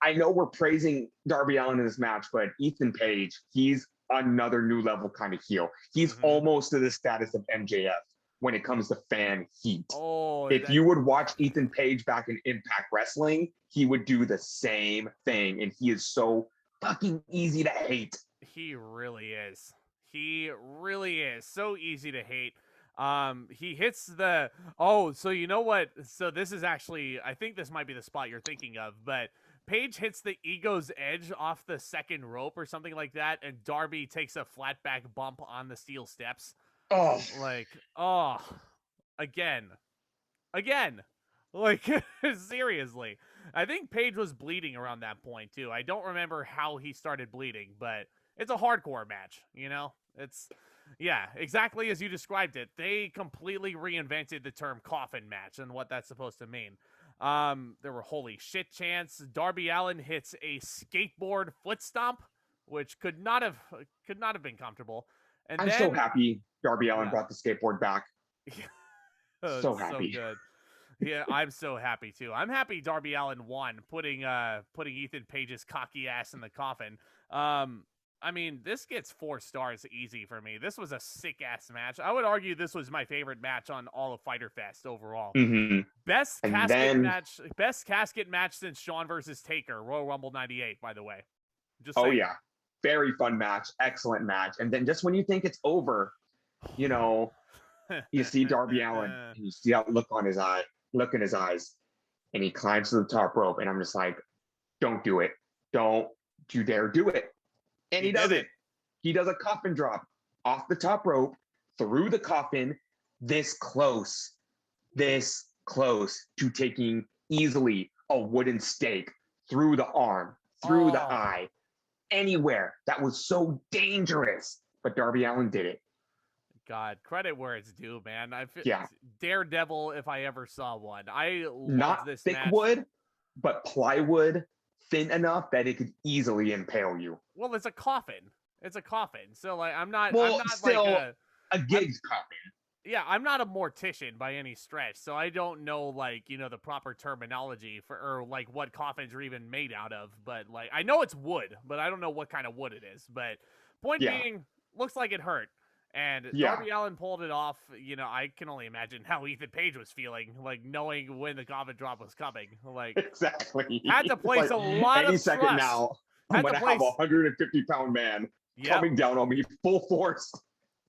I know we're praising Darby Allin in this match, but Ethan Page, he's another new level kind of heel. He's almost to the status of MJF when it comes to fan heat. Oh, if you would watch Ethan Page back in Impact Wrestling, he would do the same thing, and he is so fucking easy to hate. He really is. He really is. So easy to hate. He hits the... Oh, so you know what? So this is actually... I think this might be the spot you're thinking of, but Page hits the Ego's Edge off the second rope or something like that, and Darby takes a flat back bump on the steel steps. Oh. Like, oh, again. Like, seriously. I think Page was bleeding around that point, too. I don't remember how he started bleeding, but it's a hardcore match, you know? It's, yeah, exactly as you described it. They completely reinvented the term coffin match and what that's supposed to mean. There were holy shit chants. Darby Allin hits a skateboard foot stomp, which could not have been comfortable. And I'm so happy Darby Allin brought the skateboard back. So happy. So good. Yeah, I'm so happy too. I'm happy Darby Allin won, putting Ethan Page's cocky ass in the coffin. I mean, this gets 4 stars easy for me. This was a sick ass match. I would argue this was my favorite match on all of Fyter Fest overall. Best casket match since Shawn versus Taker, Royal Rumble '98, by the way. Just saying. Yeah. Very fun match, excellent match. And then just when you think it's over, you know, you see Darby Allin, and you see that look in his eyes, and he climbs to the top rope, and I'm just like, don't do it. Don't you dare do it. And he does it. He does a coffin drop off the top rope, through the coffin, this close to taking easily a wooden stake through the arm, through the eye. Anywhere. That was so dangerous, but Darby Allin did it. God, credit where it's due, man. Daredevil if I ever saw one. I love this match. Not thick wood, but plywood, thin enough that it could easily impale you. Well, it's a coffin. So like, I'm not still like a gig's coffin. Yeah, I'm not a mortician by any stretch, so I don't know, like, you know, the proper terminology or like what coffins are even made out of. But like, I know it's wood, but I don't know what kind of wood it is. But point being, looks like it hurt. And Yeah. Darby Allin pulled it off. You know, I can only imagine how Ethan Page was feeling, like knowing when the Coffin drop was coming. Like, exactly. had to place a lot any of second trust. now, I'm going to have a 150-pound man coming down on me full force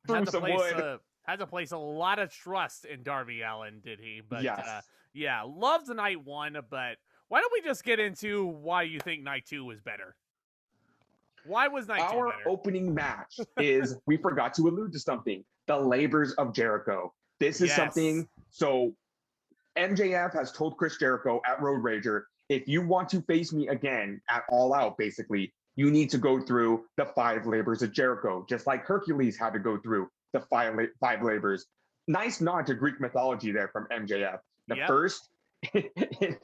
through some wood. Had to place a lot of trust in Darby Allin, did he? But yes. Yeah, loved night 1, but why don't we just get into why you think night 2 was better? Why was night 2 better? Our opening match is, we forgot to allude to something, the labors of Jericho. This is something, so MJF has told Chris Jericho at Road Rager, if you want to face me again at All Out, basically, you need to go through the 5 labors of Jericho, just like Hercules had to go through the 5 labors. Nice nod to Greek mythology there from MJF. The first,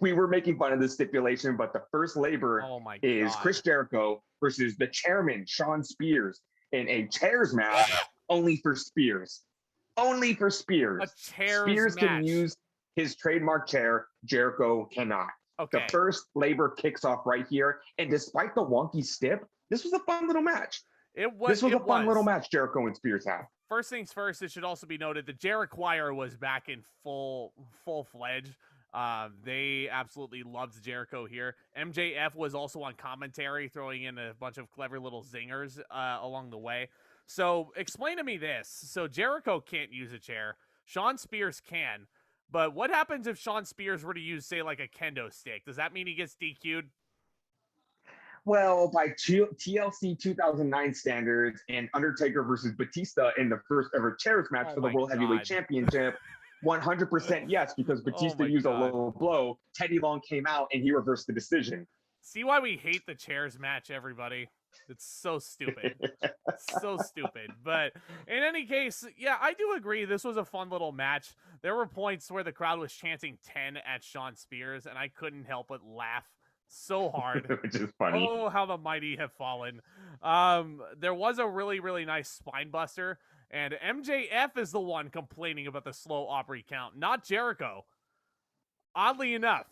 we were making fun of this stipulation, but the first labor is Chris Jericho versus the chairman, Shawn Spears, in a chairs match only for Spears. Only for Spears. A chairs Spears match. can use his trademark chair. Jericho cannot. Okay. The first labor kicks off right here. And despite the wonky stip, this was a fun little match. This was a fun little match Jericho and Spears had. First things first, it should also be noted that Jericho was back in full-fledged. They absolutely loved Jericho here. MJF was also on commentary, throwing in a bunch of clever little zingers along the way. So explain to me this. So Jericho can't use a chair. Shawn Spears can. But what happens if Shawn Spears were to use, say, like a kendo stick? Does that mean he gets DQ'd? Well, by TLC 2009 standards and Undertaker versus Batista in the first ever chairs match for the World Heavyweight Championship, 100% yes, because Batista used a low blow. Teddy Long came out and he reversed the decision. See why we hate the chairs match, everybody? It's so stupid. So stupid. But in any case, yeah, I do agree. This was a fun little match. There were points where the crowd was chanting 10 at Shawn Spears, and I couldn't help but laugh so hard. Which is funny. Oh, how the mighty have fallen. There was a really, really nice spine buster, and MJF is the one complaining about the slow Aubrey count, not Jericho. Oddly enough,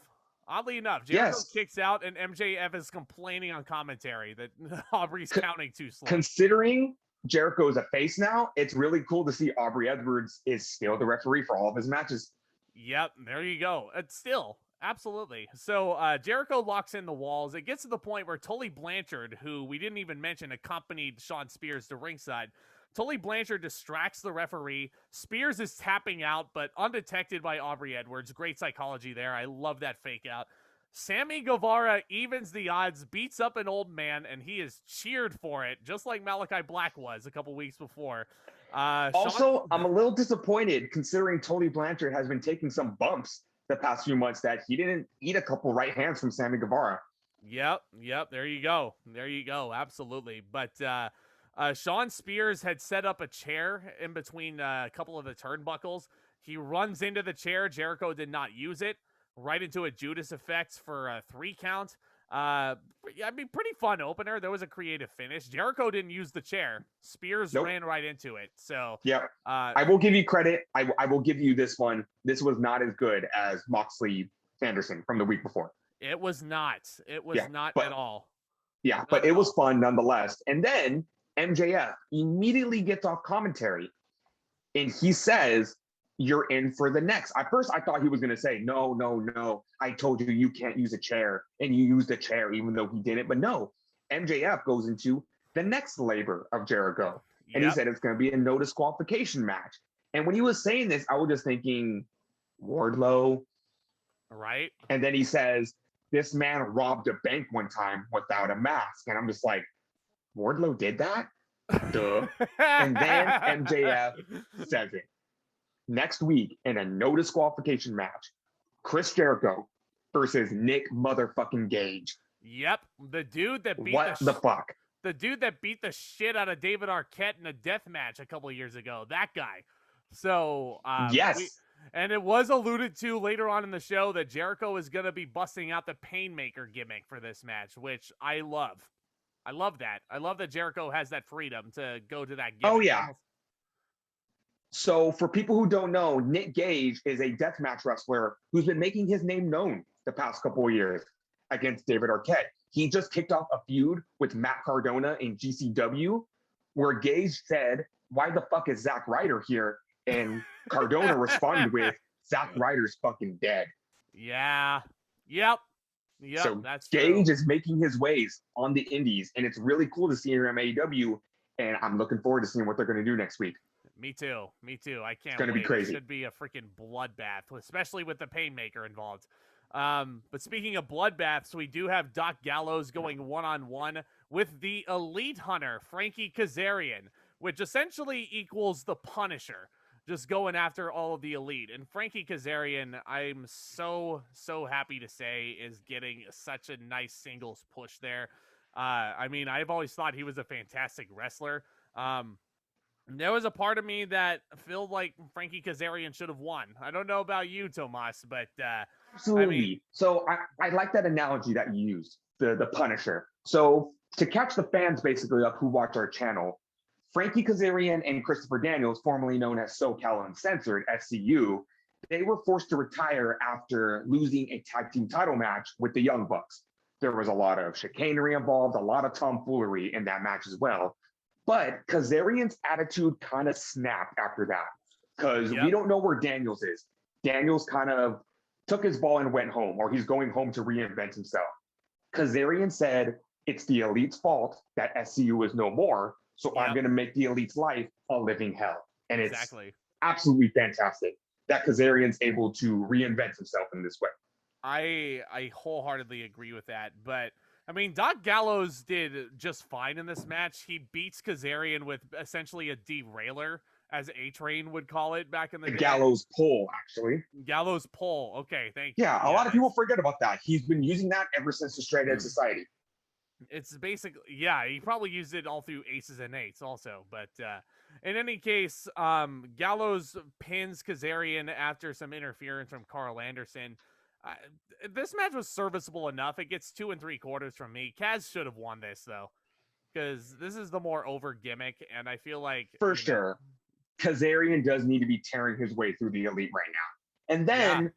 Jericho kicks out, and MJF is complaining on commentary that Aubrey's counting too slow. Considering Jericho is a face now, it's really cool to see Aubrey Edwards is still the referee for all of his matches. Yep, there you go. It's still, absolutely. So Jericho locks in the walls. It gets to the point where Tully Blanchard, who we didn't even mention, accompanied Shawn Spears to ringside. Tully Blanchard distracts the referee. Spears is tapping out, but undetected by Aubrey Edwards. Great psychology there. I love that fake out. Sammy Guevara evens the odds, beats up an old man, and he is cheered for it, just like Malakai Black was a couple weeks before. Also, I'm a little disappointed considering Tully Blanchard has been taking some bumps the past few months that he didn't eat a couple right hands from Sammy Guevara. Yep. There you go. Absolutely. But Shawn Spears had set up a chair in between a couple of the turnbuckles. He runs into the chair. Jericho did not use it. Right into a Judas effect for a 3 count. I mean, pretty fun opener. There was a creative finish. Jericho didn't use the chair. Spears ran right into it. So yeah, I will give you credit. I will give you this one. This was not as good as Moxley Anderson from the week before. It was not. It was not at all. Yeah, but it was fun nonetheless. And then MJF immediately gets off commentary and he says, "You're in for the next." At first, I thought he was going to say, no. I told you you can't use a chair, and you used a chair even though he didn't. But no, MJF goes into the next labor of Jericho. And he said it's going to be a no disqualification match. And when he was saying this, I was just thinking, Wardlow. Right. And then he says, this man robbed a bank one time without a mask. And I'm just like, Wardlow did that? Duh. And then MJF says it. Next week, in a no disqualification match, Chris Jericho versus Nick motherfucking Gage. Yep, the dude that beat the fuck? The dude that beat the shit out of David Arquette in a death match a couple of years ago. That guy. So yes, and it was alluded to later on in the show that Jericho is going to be busting out the Painmaker gimmick for this match, which I love. I love that. I love that Jericho has that freedom to go to that gimmick. Oh yeah. So for people who don't know, Nick Gage is a deathmatch wrestler who's been making his name known the past couple of years against David Arquette. He just kicked off a feud with Matt Cardona in GCW, where Gage said why the fuck is Zack Ryder here? And Cardona responded with, Zack Ryder's fucking dead. Yeah. Yep. So that's Gage true. is making his ways on the indies, and it's really cool to see him in AEW, and I'm looking forward to seeing what they're going to do next week. Me too. I can't It's going to be wait. crazy. It should be a freaking bloodbath, especially with the Painmaker involved. But speaking of bloodbaths, we do have Doc Gallows going one-on-one with the Elite Hunter, Frankie Kazarian, which essentially equals the Punisher, just going after all of the Elite. And Frankie Kazarian, I'm so happy to say, is getting such a nice singles push there. I mean, I've always thought he was a fantastic wrestler. There was a part of me that felt like Frankie Kazarian should have won. I don't know about you, Tomas, but absolutely. I mean, so I like that analogy that you used, the Punisher. So to catch the fans basically up who watch our channel, Frankie Kazarian and Christopher Daniels, formerly known as SoCal Uncensored, SCU, they were forced to retire after losing a tag team title match with the Young Bucks. There was a lot of chicanery involved, a lot of tomfoolery in that match as well. But Kazarian's attitude kind of snapped after that, because we don't know where Daniels is. Daniels kind of took his ball and went home, or he's going home to reinvent himself. Kazarian said, it's the Elite's fault that SCU is no more, so I'm going to make the Elite's life a living hell. And it's absolutely fantastic that Kazarian's able to reinvent himself in this way. I wholeheartedly agree with that, but I mean, Doc Gallows did just fine in this match. He beats Kazarian with essentially a derailer, as A-Train would call it back in the day. Gallows pull, actually. Gallows pull. Okay, thank you. Yeah, a lot of people forget about that. He's been using that ever since the Straight Edge Society. It's basically, he probably used it all through Aces and Eights also. But in any case, Gallows pins Kazarian after some interference from Karl Anderson. This match was serviceable enough. It gets 2 3/4 from me. Kaz should have won this, though, because this is the more over gimmick, and I feel like... For sure. Kazarian does need to be tearing his way through the Elite right now. And then,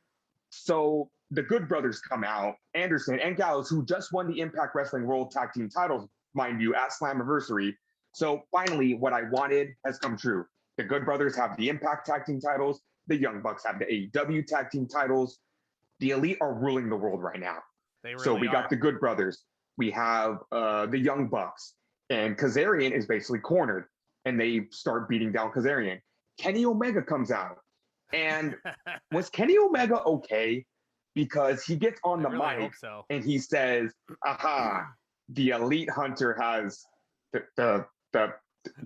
so the Good Brothers come out, Anderson and Gallows, who just won the Impact Wrestling World Tag Team titles, mind you, at Slammiversary. So finally, what I wanted has come true. The Good Brothers have the Impact Tag Team titles. The Young Bucks have the AEW Tag Team titles. The Elite are ruling the world right now. They really so we got the Good Brothers. We have the Young Bucks. And Kazarian is basically cornered. And they start beating down Kazarian. Kenny Omega comes out. And was Kenny Omega okay? Because he gets on the mic and he says, aha, the Elite Hunter has the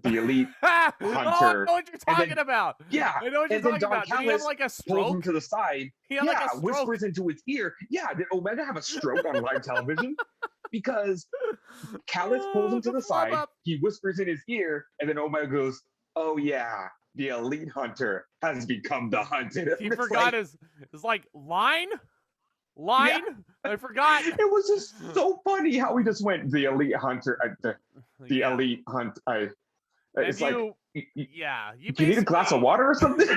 Elite Hunter. Oh, I know what you're talking about. Yeah. I know what you're talking about. Did he have like a stroke? Pulls him to the side. He had like a stroke. Whispers into his ear. Yeah, did Omega have a stroke on live television? Because Callis pulls him to the side. He whispers in his ear, and then Omega goes, oh yeah, the Elite Hunter has become the hunted. He forgot his line? Yeah. I forgot. It was just so funny how we just went, the Elite Hunter, the Elite Hunt. It's you need a glass of water or something?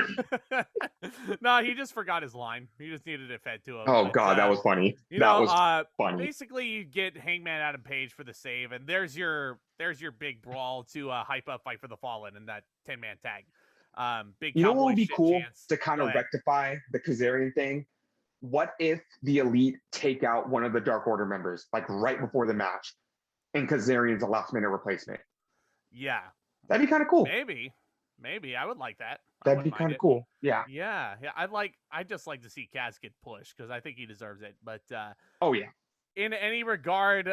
No, he just forgot his line. He just needed it fed to him. Oh, God, that was funny. That was funny. Basically, you get Hangman Adam Page for the save, and there's your big brawl to hype up Fight for the Fallen in that 10-man tag. Big. You know what would be cool to kind of rectify the Kazarian thing? What if the Elite take out one of the Dark Order members, like right before the match, and Kazarian's a last-minute replacement? Yeah. That'd be kind of cool. Maybe I would like that. That'd be kind of cool. Yeah. Yeah. I'd just like to see Kaz get pushed because I think he deserves it. But oh yeah. In any regard,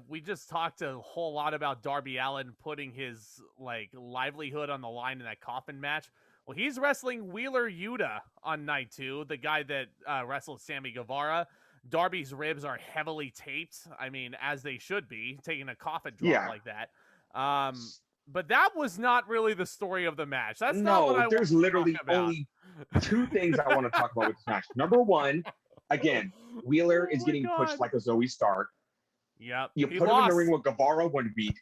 we just talked a whole lot about Darby Allin putting his livelihood on the line in that coffin match. Well, he's wrestling Wheeler Yuta on night 2, the guy that wrestled Sammy Guevara. Darby's ribs are heavily taped. I mean, as they should be, taking a coffin drop like that. But that was not really the story of the match. That's not what I there's literally only 2 things I want to talk about with this match. Number 1, again, Wheeler is getting pushed like a Zoe Stark. Yep. You put him in the ring with Guevara 1 week,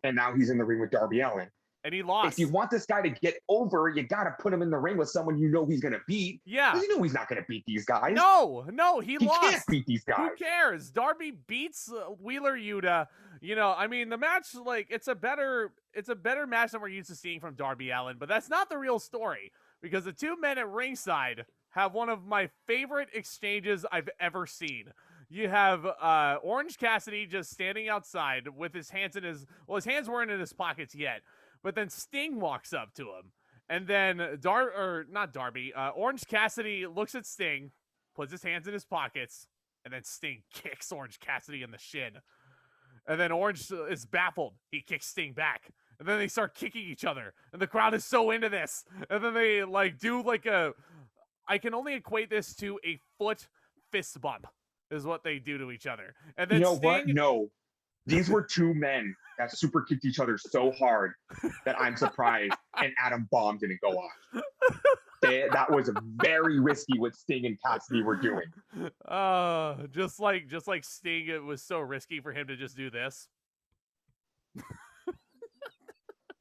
and now he's in the ring with Darby Allin. And he lost. If you want this guy to get over, you got to put him in the ring with someone you know he's going to beat. Yeah. You know he's not going to beat these guys. No, he lost. He can't beat these guys. Who cares? Darby beats Wheeler Yuta. You know, I mean, the match, like, it's a better match than we're used to seeing from Darby Allin, but that's not the real story, because the two men at ringside have one of my favorite exchanges I've ever seen. You have Orange Cassidy just standing outside with his hands in his hands weren't in his pockets yet, but then Sting walks up to him, and then Orange Cassidy looks at Sting, puts his hands in his pockets, and then Sting kicks Orange Cassidy in the shin. And then Orange is baffled. He kicks Sting back. And then they start kicking each other. And the crowd is so into this. And then they do I can only equate this to a foot fist bump is what they do to each other. And then what? No. These were two men that super kicked each other so hard that I'm surprised an atom bomb didn't go off. That was very risky what Sting and Cassidy were doing. Just like Sting, it was so risky for him to just do this.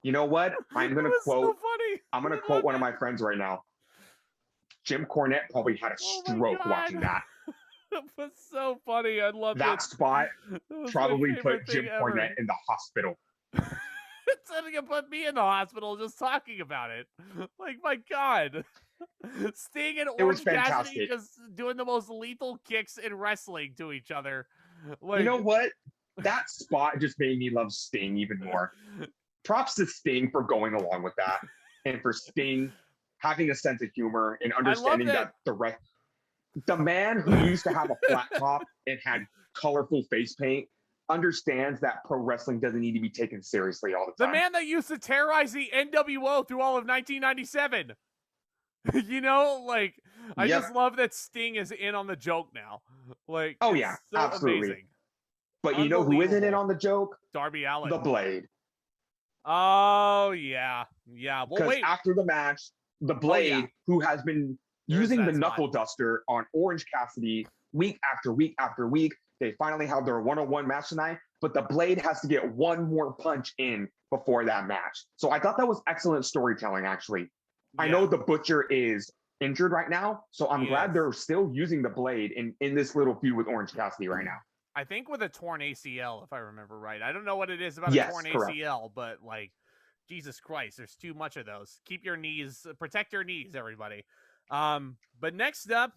You know what? I'm gonna quote one of my funny. friends right now. Jim Cornette probably had a stroke watching that. It was so funny. I love that spot. Probably put Jim Cornette in the hospital. It's gonna put me in the hospital just talking about it. Like, my God. Sting and Orange Cassidy just doing the most lethal kicks in wrestling to each other. Like, you know what? That spot just made me love Sting even more. Props to Sting for going along with that, and for Sting having a sense of humor and understanding that the man who used to have a flat top and had colorful face paint understands that pro wrestling doesn't need to be taken seriously all the time. The man that used to terrorize the NWO through all of 1997. You know, like, I just love that Sting is in on the joke now. Like, oh yeah, so absolutely. Amazing. But you know who isn't in on the joke? Darby Allin. The Blade. Oh yeah, yeah. Well, wait. After the match, the Blade, who has been using the knuckle duster on Orange Cassidy week after week after week, they finally have their one-on-one match tonight. But the Blade has to get one more punch in before that match. So I thought that was excellent storytelling, actually. I know the Butcher is injured right now, so I'm glad they're still using the Blade in this little feud with Orange Cassidy right now. I think with a torn ACL, if I remember right. I don't know what it is about a torn ACL, but, like, Jesus Christ, there's too much of those. Keep your knees, protect your knees, everybody. But next up,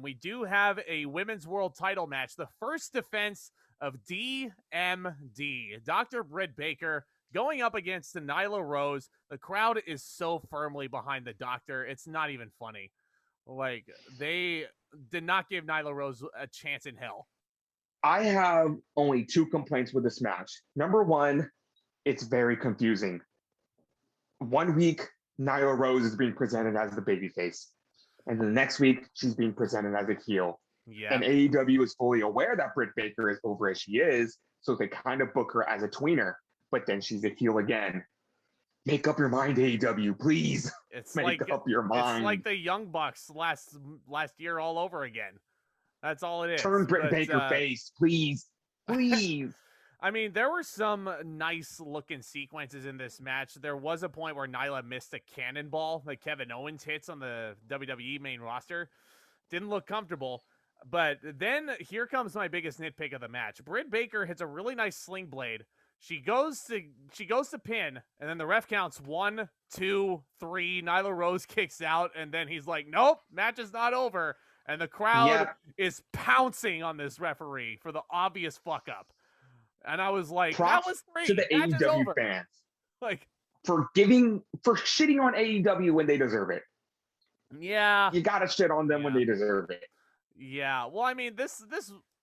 we do have a women's world title match. The first defense of DMD, Dr. Britt Baker, going up against Nyla Rose. The crowd is so firmly behind the Doctor. It's not even funny. Like, they did not give Nyla Rose a chance in hell. I have only two complaints with this match. Number one, it's very confusing. 1 week, Nyla Rose is being presented as the babyface. And the next week, she's being presented as a heel. Yeah. And AEW is fully aware that Britt Baker is over as she is, so they kind of book her as a tweener. But then she's a heel again. Make up your mind, AEW, please. Make up your mind. It's like the Young Bucks last year all over again. That's all it is. Turn Britt Baker face, please. Please. I mean, there were some nice looking sequences in this match. There was a point where Nyla missed a cannonball that Kevin Owens hits on the WWE main roster. Didn't look comfortable. But then here comes my biggest nitpick of the match. Britt Baker hits a really nice sling blade. She goes to pin, and then the ref counts 1, 2, 3. Nyla Rose kicks out, and then he's like, nope, match is not over. And the crowd is pouncing on this referee for the obvious fuck up. And I was like, props that was great. To the AEW fans. Like, for shitting on AEW when they deserve it. Yeah. You gotta shit on them when they deserve it. Yeah. Well, I mean, this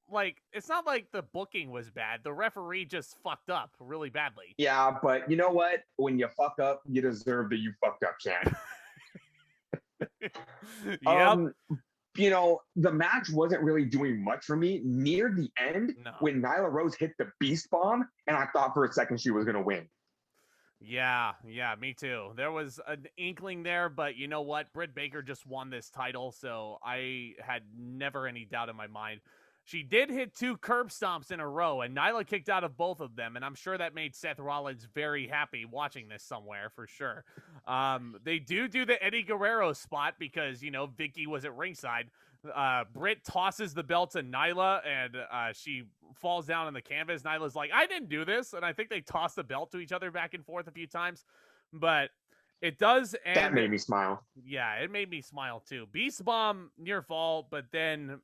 like, it's not like the booking was bad. The referee just fucked up really badly. Yeah, but you know what? When you fuck up, you deserve the you fucked up chant. Yep. You know, the match wasn't really doing much for me near the end when Nyla Rose hit the Beast Bomb, and I thought for a second she was going to win. Yeah, me too. There was an inkling there, but you know what? Britt Baker just won this title, so I had never any doubt in my mind. She did hit 2 curb stomps in a row, and Nyla kicked out of both of them, and I'm sure that made Seth Rollins very happy watching this somewhere, for sure. They do the Eddie Guerrero spot because, you know, Vicky was at ringside. Britt tosses the belt to Nyla, and she falls down on the canvas. Nyla's like, I didn't do this. And I think they toss the belt to each other back and forth a few times. But it does end. That made me smile. Yeah, it made me smile too. Beast Bomb near fall, but then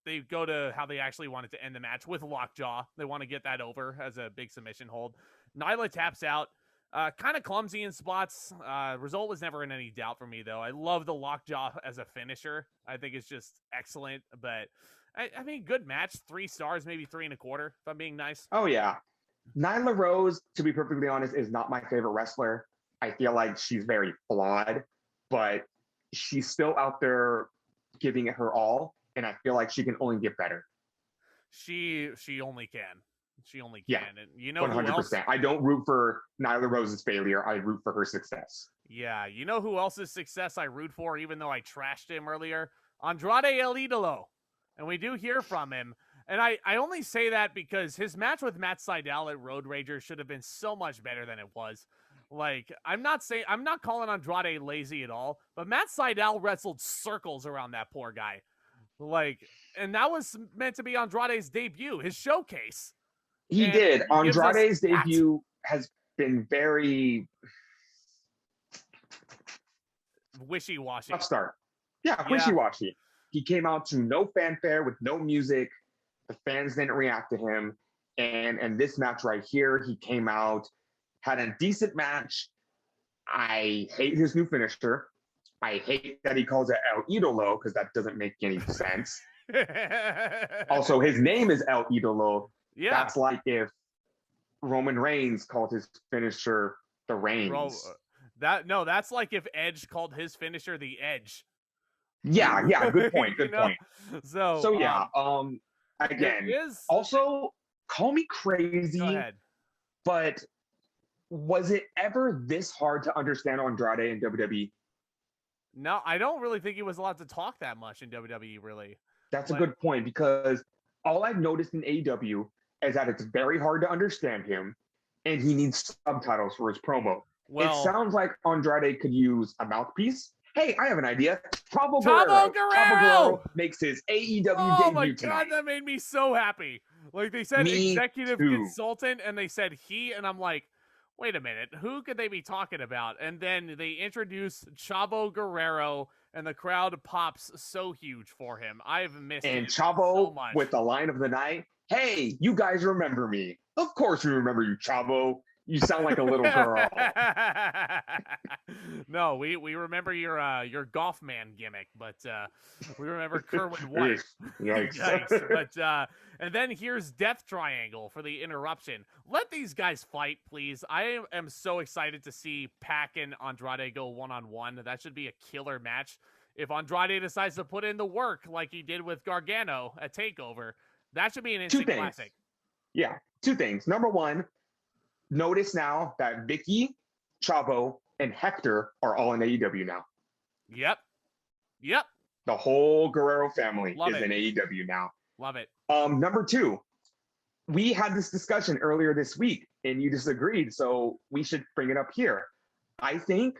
they go to how they actually wanted to end the match with Lockjaw. They want to get that over as a big submission hold. Nyla taps out. Kind of clumsy in spots. Result was never in any doubt for me, though. I love the Lockjaw as a finisher. I think it's just excellent. But, I mean, good match. 3 stars, maybe 3.25, if I'm being nice. Oh, yeah. Nyla Rose, to be perfectly honest, is not my favorite wrestler. I feel like she's very flawed, but she's still out there giving it her all, and I feel like she can only get better. She only can. She only can. Yeah, and you know 100%. Who else? I don't root for Nyla Rose's failure. I root for her success. Yeah, you know who else's success I root for, even though I trashed him earlier? Andrade El Idolo. And we do hear from him. And I only say that because his match with Matt Sydal at Road Rager should have been so much better than it was. Like, I'm not calling Andrade lazy at all, but Matt Sydal wrestled circles around that poor guy. Like, and that was meant to be Andrade's debut, his showcase. He did. Andrade's debut has been very wishy-washy. Tough start. Yeah, wishy-washy. He came out to no fanfare with no music. The fans didn't react to him. And this match right here, he came out, had a decent match. I hate his new finisher. I hate that he calls it El Idolo because that doesn't make any sense. Also, his name is El Idolo. Yeah. That's like if Roman Reigns called his finisher the Reigns. That's like if Edge called his finisher the Edge. Yeah, good point. Good point. So yeah, again, also call me crazy. Go ahead. But was it ever this hard to understand Andrade in WWE? No, I don't really think he was allowed to talk that much in WWE, really. That's a good point, because all I've noticed in AEW is that it's very hard to understand him, and he needs subtitles for his promo. Well, it sounds like Andrade could use a mouthpiece. Hey, I have an idea. Chavo Guerrero makes his AEW debut tonight. Oh my God, that made me so happy. Like, they said executive consultant, and they said he, and I'm like, wait a minute, who could they be talking about? And then they introduce Chavo Guerrero, and the crowd pops so huge for him. I've missed it Chavo so much. With the line of the night, hey, you guys remember me. Of course we remember you, Chavo. You sound like a little girl. No, we remember your golf man gimmick, but we remember Kerwin White. Yikes. But and then here's Death Triangle for the interruption. Let these guys fight, please. I am so excited to see Pac and Andrade go one-on-one. That should be a killer match. If Andrade decides to put in the work like he did with Gargano at TakeOver, that should be an instant classic. Yeah, 2 things. Number 1, notice now that Vicky, Chavo, and Hector are all in AEW now. Yep. The whole Guerrero family is in AEW now. Love it. Number 2, we had this discussion earlier this week, and you disagreed, so we should bring it up here. I think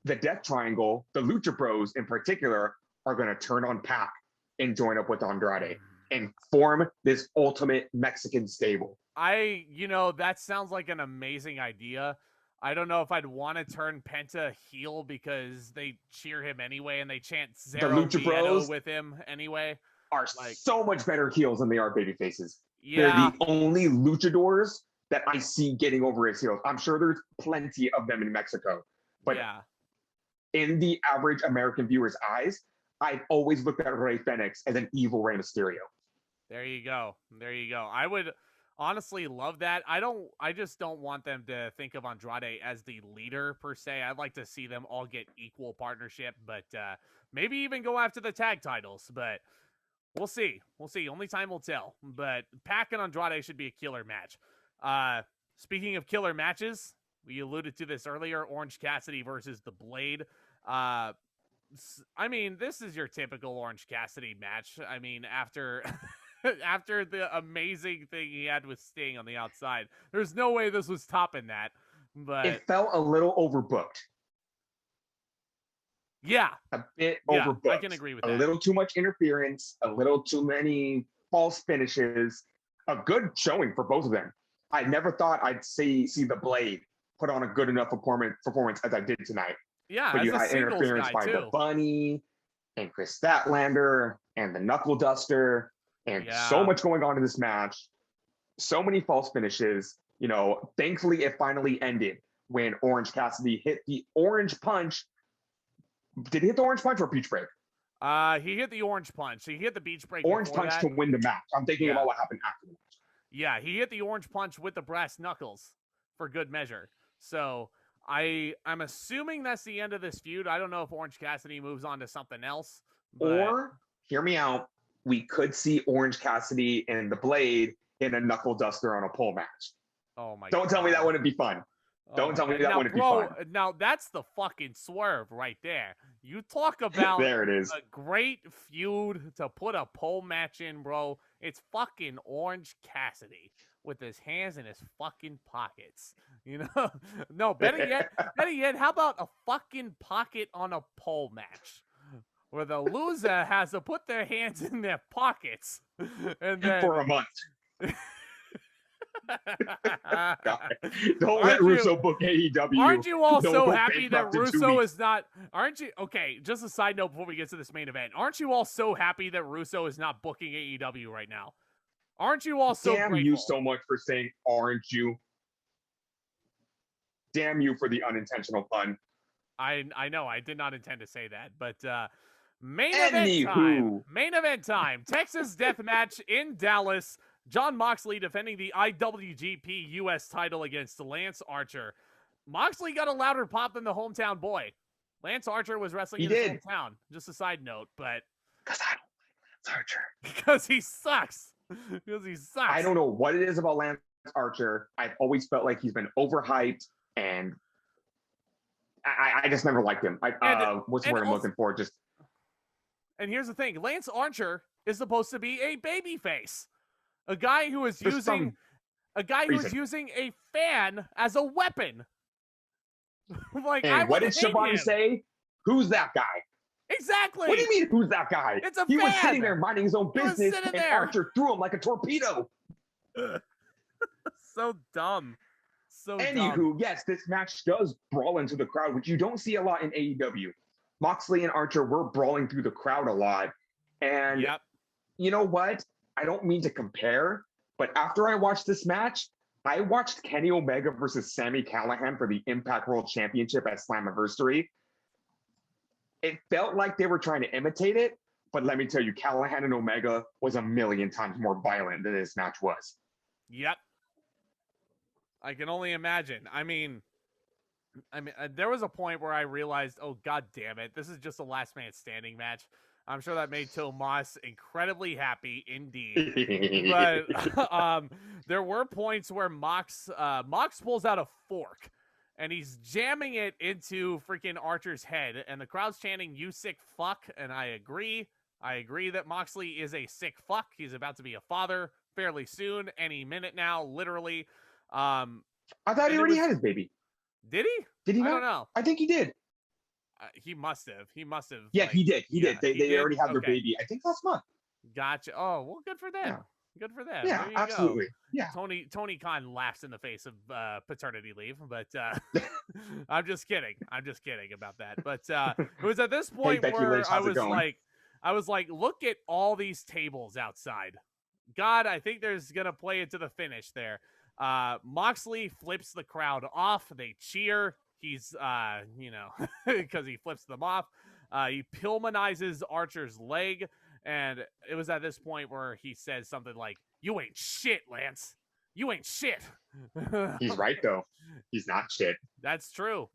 the Death Triangle, the Lucha Bros in particular, are going to turn on Pac and join up with Andrade and form this ultimate Mexican stable. That sounds like an amazing idea. I don't know if I'd want to turn Penta heel because they cheer him anyway and they chant Zero Miedo with him anyway. Are so much better heels than they are baby faces. Yeah. They're the only luchadors that I see getting over as heels. I'm sure there's plenty of them in Mexico, but in the average American viewer's eyes, I've always looked at Rey Fenix as an evil Rey Mysterio. There you go. I would honestly love that. I just don't want them to think of Andrade as the leader per se. I'd like to see them all get equal partnership, but maybe even go after the tag titles, but we'll see. Only time will tell, but Pac and Andrade should be a killer match. Speaking of killer matches, we alluded to this earlier, Orange Cassidy versus The Blade. I mean, this is your typical Orange Cassidy match. I mean, after after the amazing thing he had with Sting on the outside, there's no way this was topping that. But it felt a little overbooked. Yeah. A bit Yeah, overbooked. I can agree with that. A little too much interference, a little too many false finishes. A good showing for both of them. I never thought I'd see the Blade put on a good enough performance as I did tonight. Yeah, But as you a had singles interference guy by too. the Bunny and Chris Statlander and the Knuckle Duster and so much going on in this match. So many false finishes. You know, thankfully it finally ended when Orange Cassidy hit the orange punch. Did he hit the orange punch or peach break? He hit the orange punch. He hit the beach break. Orange punch to win the match. I'm thinking about what happened after the match. Yeah, he hit the orange punch with the brass knuckles for good measure. So I'm assuming that's the end of this feud. I don't know if Orange Cassidy moves on to something else. But... Or, hear me out, we could see Orange Cassidy and the Blade in a knuckle duster on a pole match. Oh my! Don't tell me that wouldn't be fun. Don't tell me that wouldn't be fun. Now that's the fucking swerve right there. You talk about there it is. A great feud to put a pole match in, bro. It's fucking Orange Cassidy with his hands in his fucking pockets. You know? No, better yet, how about a fucking pocket on a pole match? Where the loser has to put their hands in their pockets and then for a month. Don't let Russo book AEW. Aren't you all so happy that Russo is not? Aren't you? Okay, just a side note before we get to this main event. Aren't you all so happy that Russo is not booking AEW right now? Aren't you all so Damn grateful? You so much for saying aren't you? Damn you for the unintentional pun. I know I did not intend to say that, but main event time. Main event time. Texas Death Match in Dallas. Jon Moxley defending the IWGP US title against Lance Archer. Moxley got a louder pop than the hometown boy. Lance Archer was wrestling in his hometown. Just a side note, but because I don't like Lance Archer. Because he sucks. Because he sucks. I don't know what it is about Lance Archer. I've always felt like he's been overhyped, and I just never liked him. What's the word I'm looking for? Just. And here's the thing: Lance Archer is supposed to be a babyface. A guy who is using a fan as a weapon. Like, and what did Shibani say? Who's that guy? Exactly. What do you mean, who's that guy? It's a He fan. was sitting there minding his own business, and Archer threw him like a torpedo. So dumb. So Anywho, dumb. Yes, this match does brawl into the crowd, which you don't see a lot in AEW. Moxley and Archer were brawling through the crowd a lot. And you know what? I don't mean to compare, but after I watched this match, I watched Kenny Omega versus Sammy Callahan for the Impact World Championship at Slammiversary. It felt like they were trying to imitate it, but let me tell you, Callahan and Omega was a million times more violent than this match was. Yep. I can only imagine. I mean, there was a point where I realized, oh, God damn it, this is just a last man standing match. I'm sure that made Tomas incredibly happy indeed. But there were points where Mox pulls out a fork and he's jamming it into freaking Archer's head, and the crowd's chanting, "You sick fuck," and I agree. I agree that Moxley is a sick fuck. He's about to be a father fairly soon, any minute now, literally. I thought he already had his baby. Did he? Did he not? I don't know. I think he did. He must have. Yeah, he did. He did. They already had their baby, I think last month. Gotcha. Oh, well, good for them. Yeah. Good for them. Yeah, absolutely. Go. Yeah. Tony Khan laughs in the face of paternity leave, but I'm just kidding. I'm just kidding about that. But it was at this point where I was like, look at all these tables outside. God, I think there's gonna play it to the finish there. Moxley flips the crowd off. They cheer. He's, because he flips them off. He Pillmanizes Archer's leg. And it was at this point where he says something like, "You ain't shit, Lance. You ain't shit." He's right, though. He's not shit. That's true.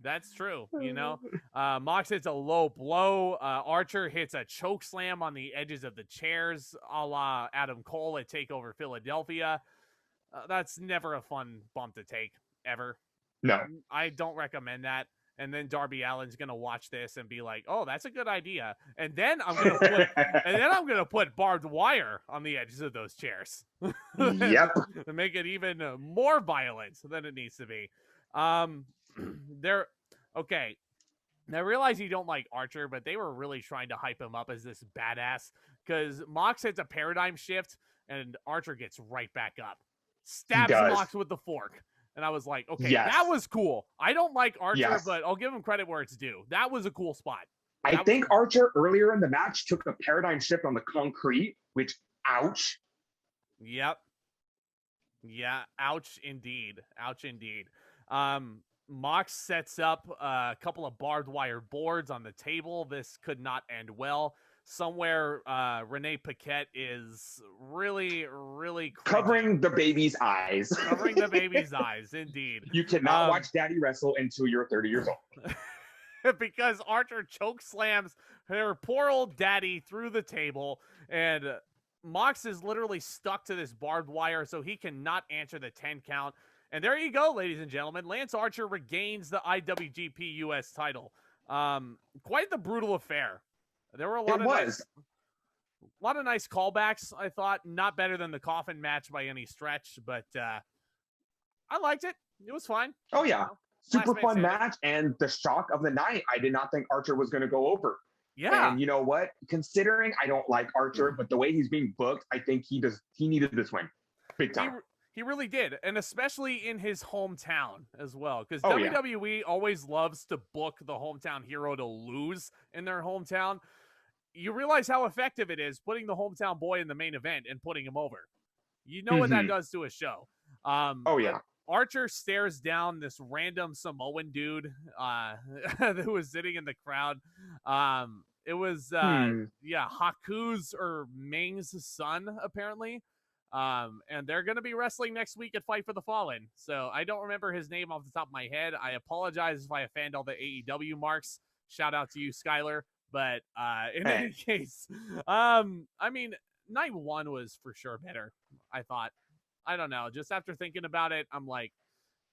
Mox hits a low blow. Archer hits a choke slam on the edges of the chairs, a la Adam Cole at TakeOver Philadelphia. That's never a fun bump to take, ever. No. I don't recommend that. And then Darby Allin's gonna watch this and be like, "Oh, that's a good idea." And then I'm gonna put barbed wire on the edges of those chairs. Yep. To make it even more violent than it needs to be. Okay. And I realize you don't like Archer, but they were really trying to hype him up as this badass because Mox hits a paradigm shift and Archer gets right back up. He Stabs does. Mox with the fork. And I was like, okay, Yes. that was cool. I don't like Archer, Yes. but I'll give him credit where it's due. That was a cool spot. I think Archer earlier in the match took a paradigm shift on the concrete, which, ouch. Yep. Yeah, ouch indeed. Ouch indeed. Mox sets up a couple of barbed wire boards on the table. This could not end well. Somewhere, Renee Paquette is really, really covering the baby's eyes. Covering the baby's eyes, indeed. You cannot watch Daddy wrestle until you're 30 years old. Because Archer choke slams her poor old daddy through the table, and Mox is literally stuck to this barbed wire, so he cannot answer the 10 count. And there you go, ladies and gentlemen. Lance Archer regains the IWGP US title. Quite the brutal affair. There were a lot of nice callbacks, I thought. Not better than the Coffin match by any stretch, but I liked it. It was fine. Oh, yeah. Super fun match, and the shock of the night. I did not think Archer was going to go over. Yeah. And you know what? Considering I don't like Archer, but the way he's being booked, I think he needed this win. Big time. He really did, and especially in his hometown as well, because WWE always loves to book the hometown hero to lose in their hometown. You realize how effective it is putting the hometown boy in the main event and putting him over. You know what that does to a show. Archer stares down this random Samoan dude who was sitting in the crowd. It was Haku's or Ming's son, apparently. And they're going to be wrestling next week at Fight for the Fallen. So I don't remember his name off the top of my head. I apologize if I offend all the AEW marks. Shout out to you, Skylar. But in any case, I mean, night one was for sure better, I thought. I don't know. Just after thinking about it, I'm like,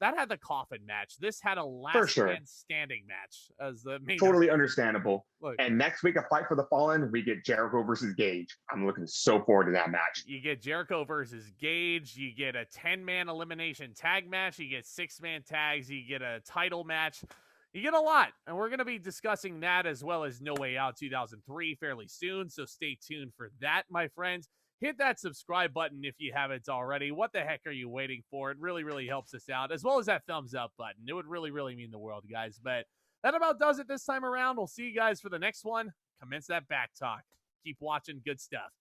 that had the Coffin match. This had a last man standing match as the main. Totally understandable. Look, and next week, a Fight for the Fallen, we get Jericho versus Gage. I'm looking so forward to that match. You get Jericho versus Gage. You get a 10-man elimination tag match. You get 6-man tags. You get a title match. You get a lot. And we're going to be discussing that as well as No Way Out 2003 fairly soon. So stay tuned for that, my friends. Hit that subscribe button if you haven't already. What the heck are you waiting for? It really, really helps us out, as well as that thumbs up button. It would really, really mean the world, guys. But that about does it this time around. We'll see you guys for the next one. Commence that back talk. Keep watching. Good stuff.